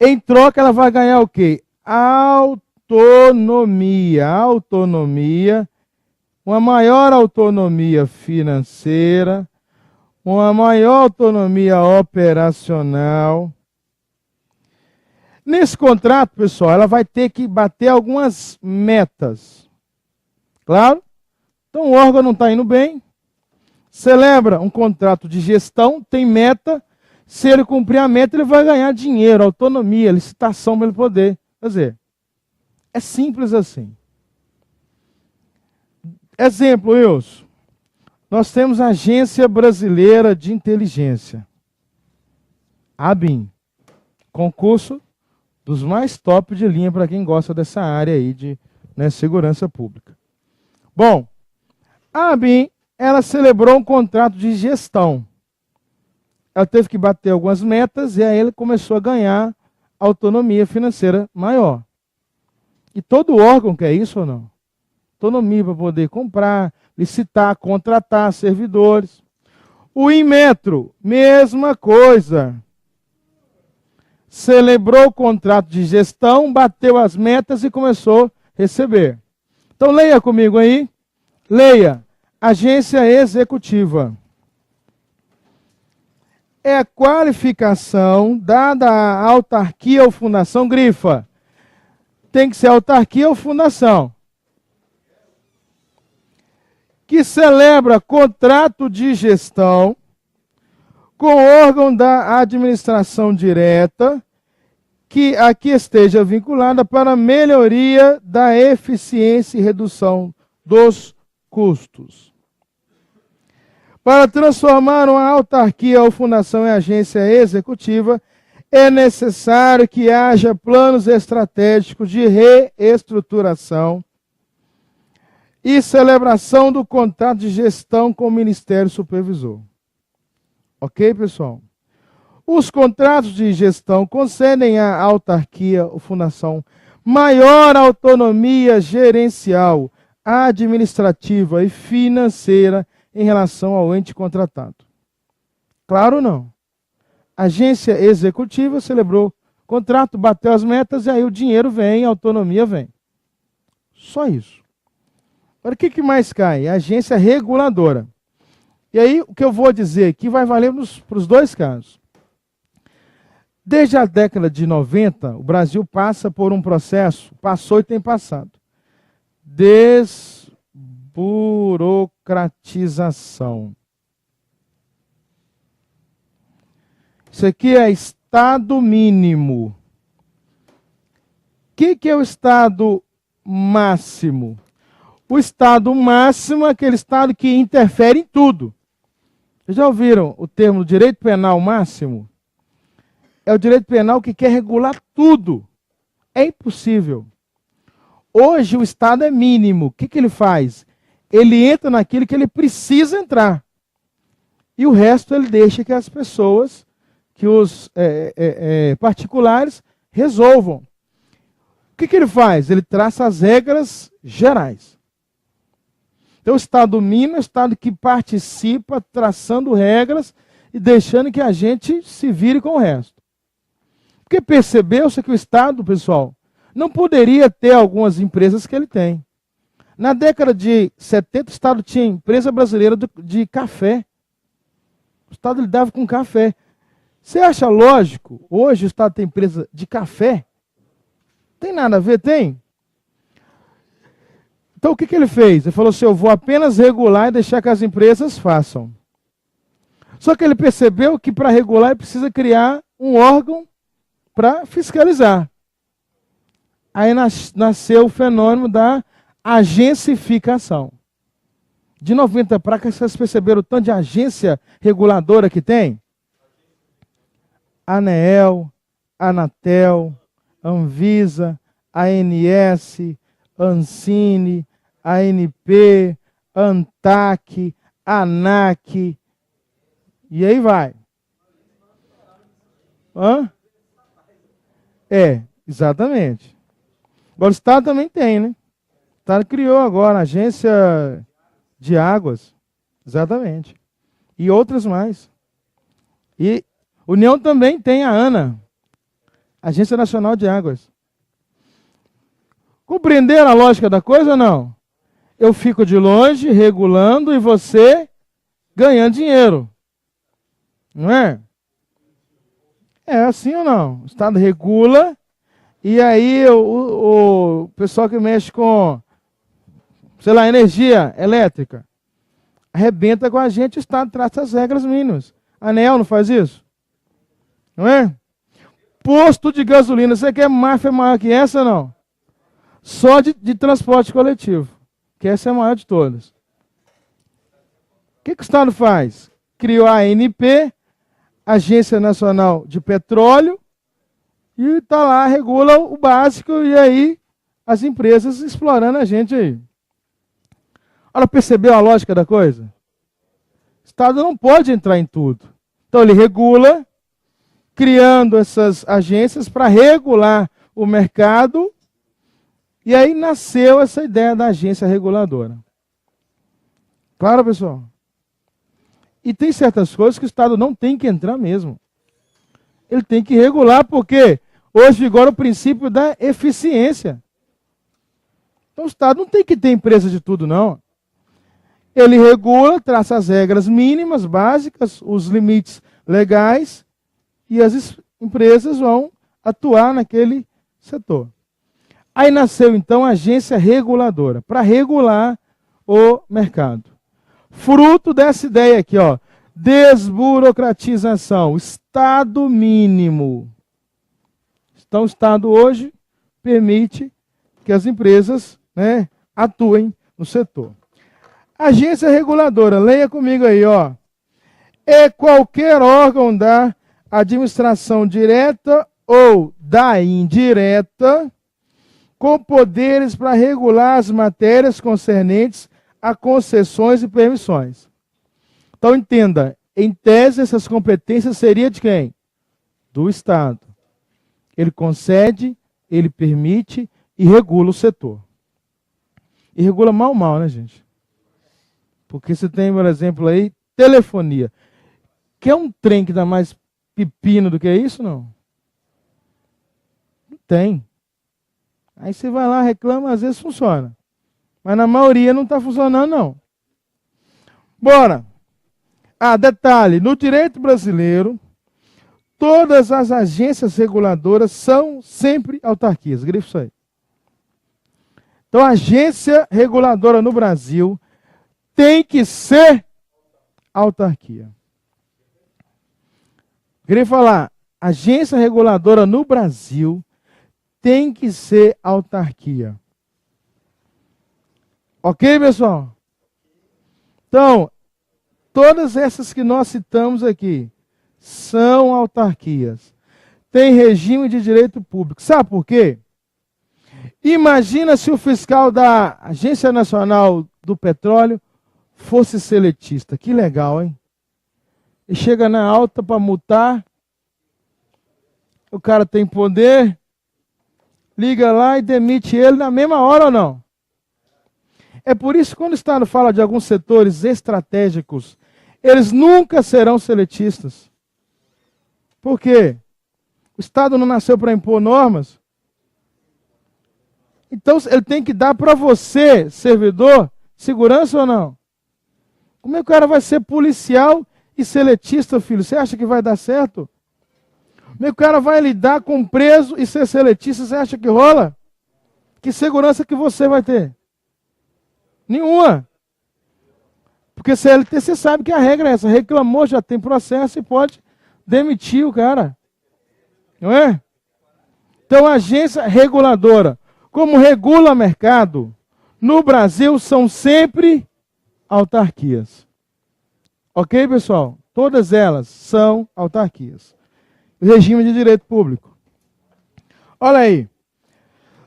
Em troca ela vai ganhar o quê? Autonomia. Autonomia. Uma maior autonomia financeira. Uma maior autonomia operacional. Nesse contrato, pessoal, ela vai ter que bater algumas metas. Claro? Então o órgão não está indo bem. Celebra um contrato de gestão, tem meta. Se ele cumprir a meta, ele vai ganhar dinheiro, autonomia, licitação para ele poder fazer. É simples assim. Exemplo, Wilson. Nós temos a Agência Brasileira de Inteligência. ABIN. Concurso dos mais top de linha para quem gosta dessa área aí de segurança pública. Bom, a ABIN, ela celebrou um contrato de gestão. Ela teve que bater algumas metas e aí ele começou a ganhar autonomia financeira maior. E todo órgão quer isso ou não? Autonomia para poder comprar, licitar, contratar servidores. O Inmetro, mesma coisa. Celebrou o contrato de gestão, bateu as metas e começou a receber. Então leia comigo aí. Leia. Agência executiva. É a qualificação dada à autarquia ou fundação, grifa. Tem que ser autarquia ou fundação. Que celebra contrato de gestão com órgão da administração direta, que aqui esteja vinculada para melhoria da eficiência e redução dos custos. Para transformar uma autarquia ou fundação em agência executiva, é necessário que haja planos estratégicos de reestruturação e celebração do contrato de gestão com o Ministério Supervisor. Ok, pessoal? Os contratos de gestão concedem à autarquia ou fundação maior autonomia gerencial, administrativa e financeira em relação ao ente contratado. Claro não. A agência executiva celebrou contrato, bateu as metas e aí o dinheiro vem, a autonomia vem. Só isso. Agora, o que mais cai? A agência reguladora. E aí, o que eu vou dizer aqui vai valer para os dois casos. Desde a década de 90, o Brasil passa por um processo, passou e tem passado, desburocratização. Isso aqui é estado mínimo. O que é o estado máximo? O estado máximo é aquele estado que interfere em tudo. Vocês já ouviram o termo direito penal máximo? É o direito penal que quer regular tudo. É impossível. Hoje o estado é mínimo. O que ele faz? Ele entra naquilo que ele precisa entrar. E o resto ele deixa que as pessoas, que os particulares resolvam. O que ele faz? Ele traça as regras gerais. Então, o Estado mínimo é o Estado que participa traçando regras e deixando que a gente se vire com o resto. Porque percebeu-se que o Estado, pessoal, não poderia ter algumas empresas que ele tem. Na década de 70, o Estado tinha empresa brasileira de café. O Estado lidava com café. Você acha lógico, hoje o Estado tem empresa de café? Tem nada a ver, tem? Então o que ele fez? Ele falou assim, eu vou apenas regular e deixar que as empresas façam. Só que ele percebeu que para regular ele precisa criar um órgão para fiscalizar. Aí nasceu o fenômeno da agencificação. De 90 para cá, vocês perceberam o tanto de agência reguladora que tem? ANEEL, Anatel, Anvisa, ANS, Ancine, ANP, ANTAC, ANAC, e aí vai. Hã? Exatamente. Agora o Estado também tem, né? O Estado criou agora a Agência de Águas, exatamente. E outras mais. E União também tem a ANA, Agência Nacional de Águas. Compreenderam a lógica da coisa ou não? Eu fico de longe, regulando, e você ganhando dinheiro. Não é? É assim ou não? O Estado regula, e aí o pessoal que mexe com, sei lá, energia elétrica, arrebenta com a gente, o Estado traça as regras mínimas. A ANEEL não faz isso? Não é? Posto de gasolina, você quer máfia maior que essa ou não? Só de transporte coletivo, que essa é a maior de todas. O que o Estado faz? Criou a ANP, Agência Nacional de Petróleo, e está lá, regula o básico, e aí as empresas explorando a gente aí. Ela percebeu a lógica da coisa? O Estado não pode entrar em tudo. Então ele regula, criando essas agências para regular o mercado, e aí nasceu essa ideia da agência reguladora. Claro, pessoal? E tem certas coisas que o Estado não tem que entrar mesmo. Ele tem que regular, porque hoje vigora o princípio da eficiência. Então o Estado não tem que ter empresa de tudo, não. Ele regula, traça as regras mínimas, básicas, os limites legais, e as empresas vão atuar naquele setor. Aí nasceu, então, a agência reguladora, para regular o mercado. Fruto dessa ideia aqui, ó, desburocratização, Estado mínimo. Então, o Estado hoje permite que as empresas, né, atuem no setor. Agência reguladora, leia comigo aí, ó. É qualquer órgão da administração direta ou da indireta, com poderes para regular as matérias concernentes a concessões e permissões. Então, entenda, em tese, essas competências seriam de quem? Do Estado. Ele concede, ele permite e regula o setor. E regula mal, né, gente? Porque você tem, por exemplo, aí, telefonia. Quer um trem que dá mais pepino do que isso, não? Não tem. Aí você vai lá, reclama, às vezes funciona. Mas na maioria não está funcionando, não. Bora. Detalhe, no direito brasileiro, todas as agências reguladoras são sempre autarquias. Grifa isso aí. Então, a agência reguladora no Brasil tem que ser autarquia. Grifa lá, agência reguladora no Brasil tem que ser autarquia. Ok, pessoal? Então, todas essas que nós citamos aqui são autarquias. Tem regime de direito público. Sabe por quê? Imagina se o fiscal da Agência Nacional do Petróleo fosse seletista. Que legal, hein? E chega na alta para multar. O cara tem poder. Liga lá e demite ele na mesma hora ou não? É por isso que quando o Estado fala de alguns setores estratégicos, eles nunca serão seletistas. Por quê? O Estado não nasceu para impor normas. Então ele tem que dar para você, servidor, segurança ou não? Como é que o cara vai ser policial e seletista, filho? Você acha que vai dar certo? Como é que o cara vai lidar com preso e ser seletista? Você acha que rola? Que segurança que você vai ter? Nenhuma. Porque CLT você sabe que a regra é essa. Reclamou, já tem processo e pode demitir o cara. Não é? Então a agência reguladora, como regula o mercado, no Brasil são sempre autarquias. Ok, pessoal? Todas elas são autarquias. Regime de direito público. Olha aí.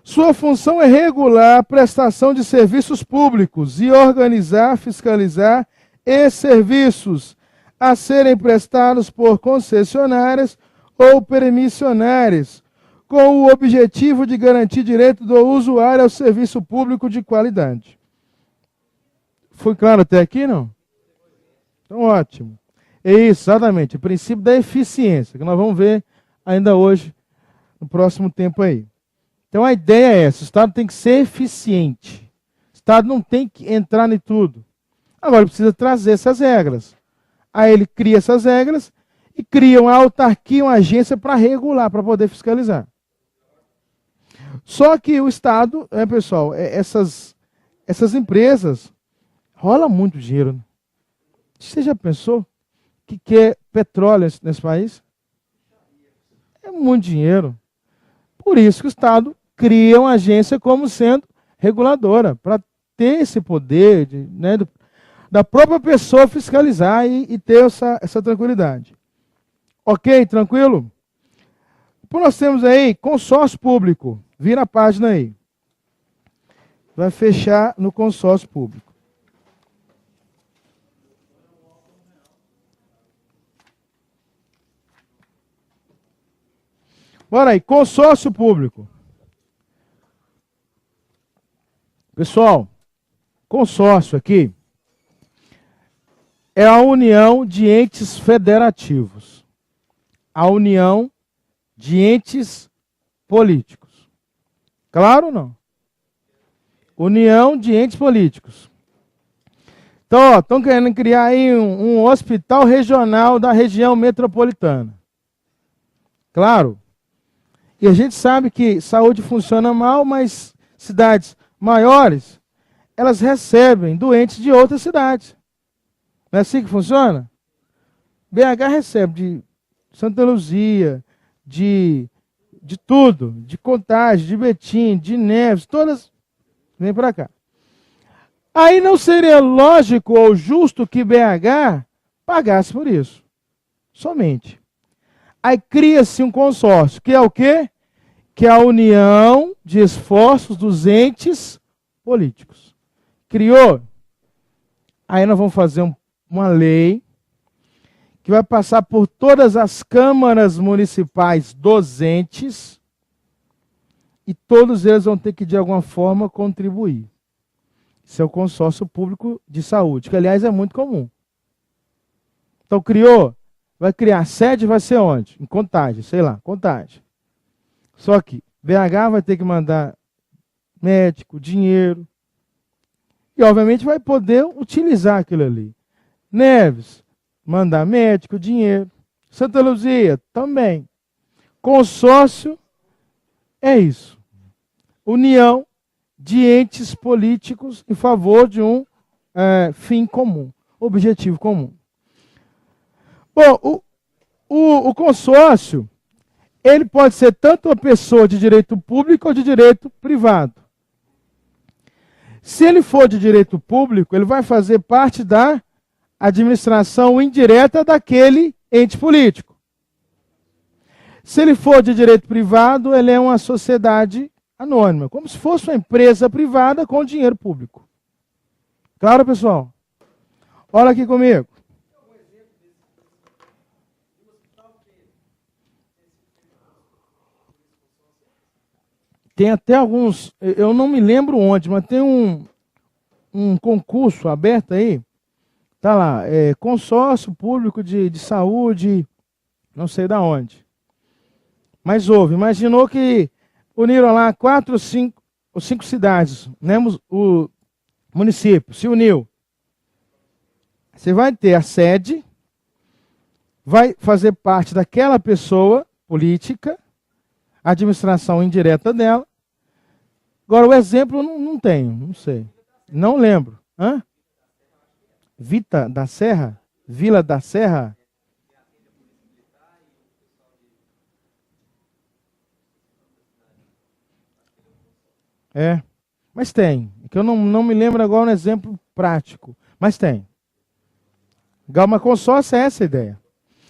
Sua função é regular a prestação de serviços públicos e organizar, fiscalizar esses serviços a serem prestados por concessionárias ou permissionárias, com o objetivo de garantir direito do usuário ao serviço público de qualidade. Foi claro até aqui, não? Então, ótimo. É isso, exatamente. O princípio da eficiência, que nós vamos ver ainda hoje, no próximo tempo aí. Então, a ideia é essa. O Estado tem que ser eficiente. O Estado não tem que entrar em tudo. Agora, ele precisa trazer essas regras. Aí ele cria essas regras e cria uma autarquia, uma agência para regular, para poder fiscalizar. Só que o Estado, pessoal, essas empresas, rola muito dinheiro. Né? Você já pensou que quer petróleo nesse país? É muito dinheiro. Por isso que o Estado cria uma agência como sendo reguladora, para ter esse poder da própria pessoa fiscalizar e ter essa tranquilidade. Ok? Tranquilo? Depois nós temos aí consórcio público. Vira a página aí. Vai fechar no consórcio público. Bora aí, consórcio público. Pessoal, consórcio aqui é a união de entes federativos. A união de entes políticos. Claro ou não? União de entes políticos. Então, estão querendo criar aí um hospital regional da região metropolitana. Claro. E a gente sabe que saúde funciona mal, mas cidades maiores, elas recebem doentes de outras cidades. Não é assim que funciona? BH recebe de Santa Luzia, de tudo, de Contagem, de Betim, de Neves, todas vêm para cá. Aí não seria lógico ou justo que BH pagasse por isso, somente. Aí cria-se um consórcio, que é o quê? Que é a união de esforços dos entes políticos. Criou? Aí nós vamos fazer uma lei que vai passar por todas as câmaras municipais dos entes e todos eles vão ter que, de alguma forma, contribuir. Isso é o consórcio público de saúde, que, aliás, é muito comum. Então, criou, vai criar. A sede vai ser onde? Em Contagem, sei lá, Contagem. Só que BH vai ter que mandar médico, dinheiro, e, obviamente, vai poder utilizar aquilo ali. Neves, mandar médico, dinheiro. Santa Luzia, também. Consórcio é isso. União de entes políticos em favor de um fim comum, objetivo comum. Bom, o consórcio, ele pode ser tanto uma pessoa de direito público ou de direito privado. Se ele for de direito público, ele vai fazer parte da administração indireta daquele ente político. Se ele for de direito privado, ele é uma sociedade anônima, como se fosse uma empresa privada com dinheiro público. Claro, pessoal? Olha aqui comigo. Tem até alguns, eu não me lembro onde, mas tem um concurso aberto aí. Está lá, consórcio público de saúde, não sei da onde. Mas houve, imaginou que uniram lá 4 ou 5 cidades, né? O município se uniu. Você vai ter a sede, vai fazer parte daquela pessoa política, a administração indireta dela. Agora, o exemplo não tenho, não sei. Não lembro. Hã? Vita da Serra? Vila da Serra? Mas tem. Que eu não me lembro agora um exemplo prático. Mas tem. Galma consórcio é essa a ideia.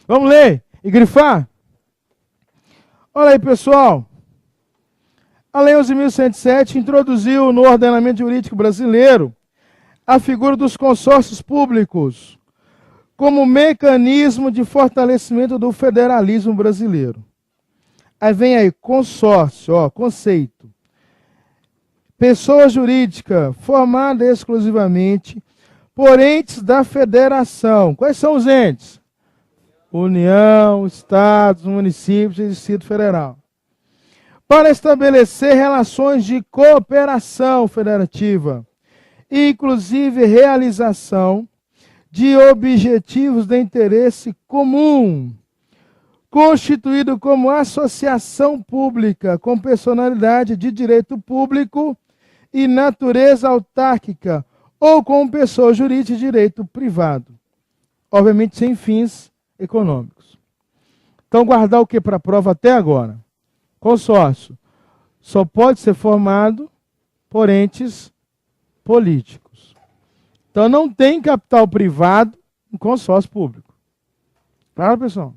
Vamos ler e grifar? Olha aí, pessoal. A Lei 11.107 introduziu no ordenamento jurídico brasileiro a figura dos consórcios públicos como mecanismo de fortalecimento do federalismo brasileiro. Aí vem aí, consórcio, conceito. Pessoa jurídica formada exclusivamente por entes da federação. Quais são os entes? União, estados, municípios e Distrito Federal. Para estabelecer relações de cooperação federativa, inclusive realização de objetivos de interesse comum, constituído como associação pública com personalidade de direito público e natureza autárquica, ou com pessoa jurídica de direito privado, obviamente sem fins econômicos. Então, guardar o que para a prova até agora? Consórcio só pode ser formado por entes políticos. Então, não tem capital privado em consórcio público. Claro, pessoal?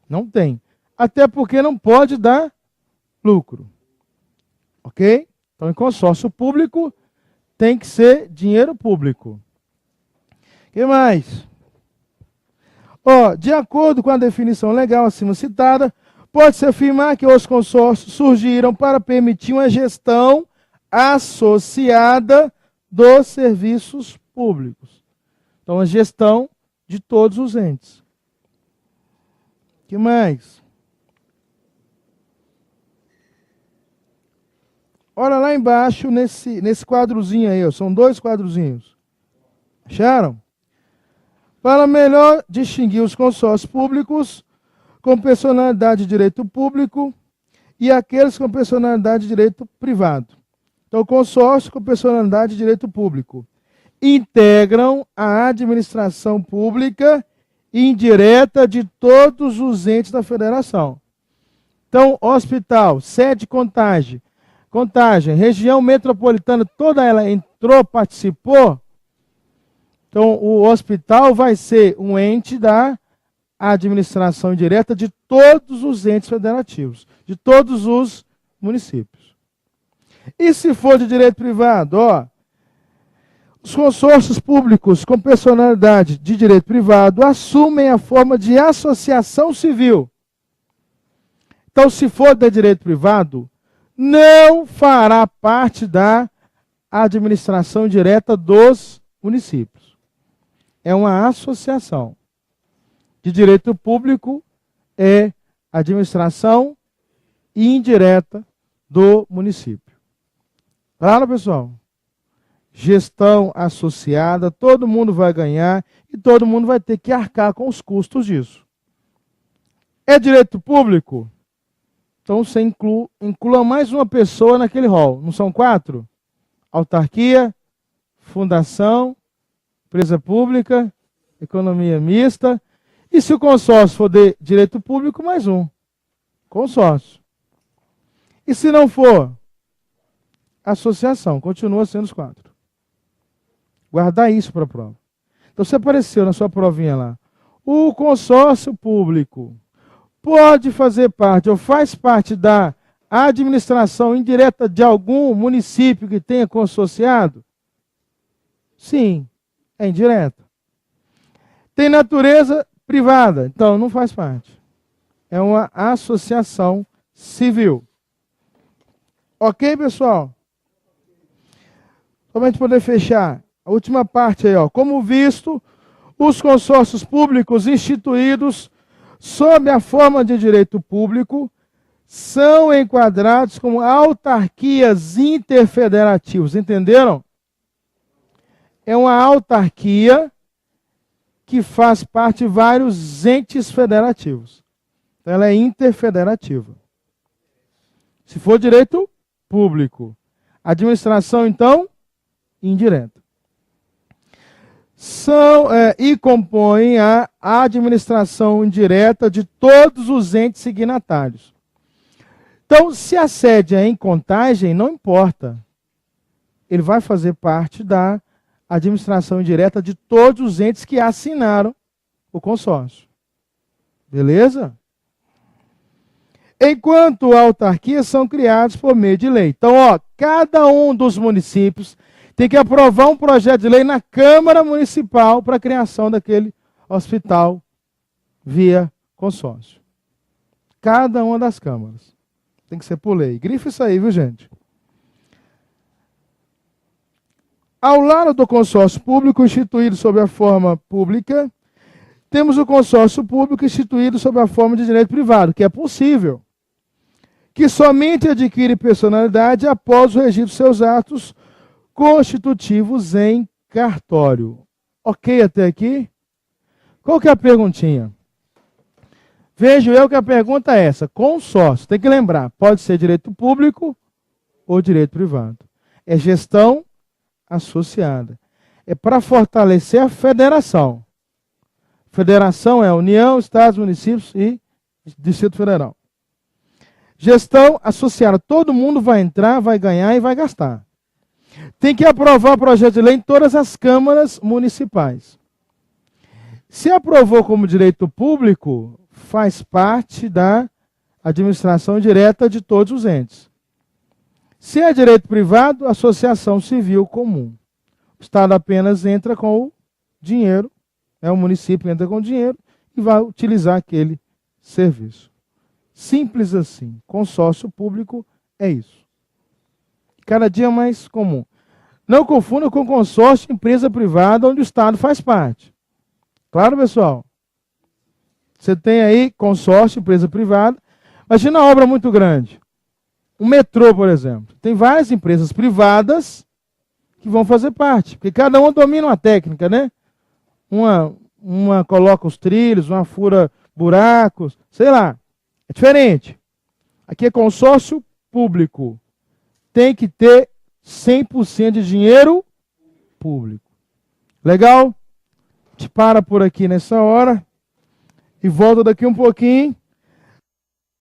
Não tem. Até porque não pode dar lucro. Ok? Então, em consórcio público, tem que ser dinheiro público. O que mais? De acordo com a definição legal acima citada, pode-se afirmar que os consórcios surgiram para permitir uma gestão associada dos serviços públicos. Então, a gestão de todos os entes. O que mais? Olha lá embaixo, nesse quadrozinho aí, são 2 quadrozinhos. Acharam? Para melhor distinguir os consórcios públicos com personalidade de direito público e aqueles com personalidade de direito privado. Então, consórcio com personalidade de direito público integram a administração pública indireta de todos os entes da federação. Então, hospital, sede Contagem, região metropolitana, toda ela entrou, participou. Então, o hospital vai ser um ente da a administração indireta de todos os entes federativos, de todos os municípios. E se for de direito privado, os consórcios públicos com personalidade de direito privado assumem a forma de associação civil. Então, se for de direito privado, não fará parte da administração direta dos municípios. É uma associação. De direito público é administração indireta do município. Claro, pessoal? Gestão associada, todo mundo vai ganhar e todo mundo vai ter que arcar com os custos disso. É direito público? Então você inclua mais uma pessoa naquele rol. Não são 4? Autarquia, fundação, empresa pública, economia mista. E se o consórcio for de direito público, mais um. Consórcio. E se não for, associação. Continua sendo os 4. Guardar isso para a prova. Então, se apareceu na sua provinha lá, o consórcio público pode fazer parte ou faz parte da administração indireta de algum município que tenha consorciado? Sim, é indireta. Tem natureza privada, então não faz parte. É uma associação civil. Ok, pessoal? Para a gente poder fechar, a última parte aí, como visto, os consórcios públicos instituídos sob a forma de direito público são enquadrados como autarquias interfederativas. Entenderam? É uma autarquia que faz parte de vários entes federativos. Então, ela é interfederativa. Se for direito público. Administração, então, indireta. E compõem a administração indireta de todos os entes signatários. Então, se a sede é em Contagem, não importa. Ele vai fazer parte da administração indireta de todos os entes que assinaram o consórcio. Beleza? Enquanto autarquias são criadas por meio de lei. Então, cada um dos municípios tem que aprovar um projeto de lei na Câmara Municipal para a criação daquele hospital via consórcio. Cada uma das câmaras. Tem que ser por lei. Grifa isso aí, viu, gente? Ao lado do consórcio público instituído sob a forma pública, temos o consórcio público instituído sob a forma de direito privado, que é possível, que somente adquire personalidade após o registro de seus atos constitutivos em cartório. Ok até aqui? Qual que é a perguntinha? Vejo eu que a pergunta é essa. Consórcio, tem que lembrar, pode ser direito público ou direito privado. É gestão associada. É para fortalecer a federação. Federação é União, Estados, municípios e Distrito Federal. Gestão associada. Todo mundo vai entrar, vai ganhar e vai gastar. Tem que aprovar o projeto de lei em todas as câmaras municipais. Se aprovou como direito público, faz parte da administração direta de todos os entes. Se é direito privado, associação civil comum. O Estado apenas entra com o dinheiro, o município entra com o dinheiro e vai utilizar aquele serviço. Simples assim. Consórcio público é isso. Cada dia mais comum. Não confunda com consórcio empresa privada onde o Estado faz parte. Claro, pessoal? Você tem aí consórcio, empresa privada. Imagina uma obra muito grande. Um metrô, por exemplo. Tem várias empresas privadas que vão fazer parte. Porque cada uma domina uma técnica, né? Uma coloca os trilhos, uma fura buracos, sei lá. É diferente. Aqui é consórcio público. Tem que ter 100% de dinheiro público. Legal? A gente para por aqui nessa hora e volta daqui um pouquinho.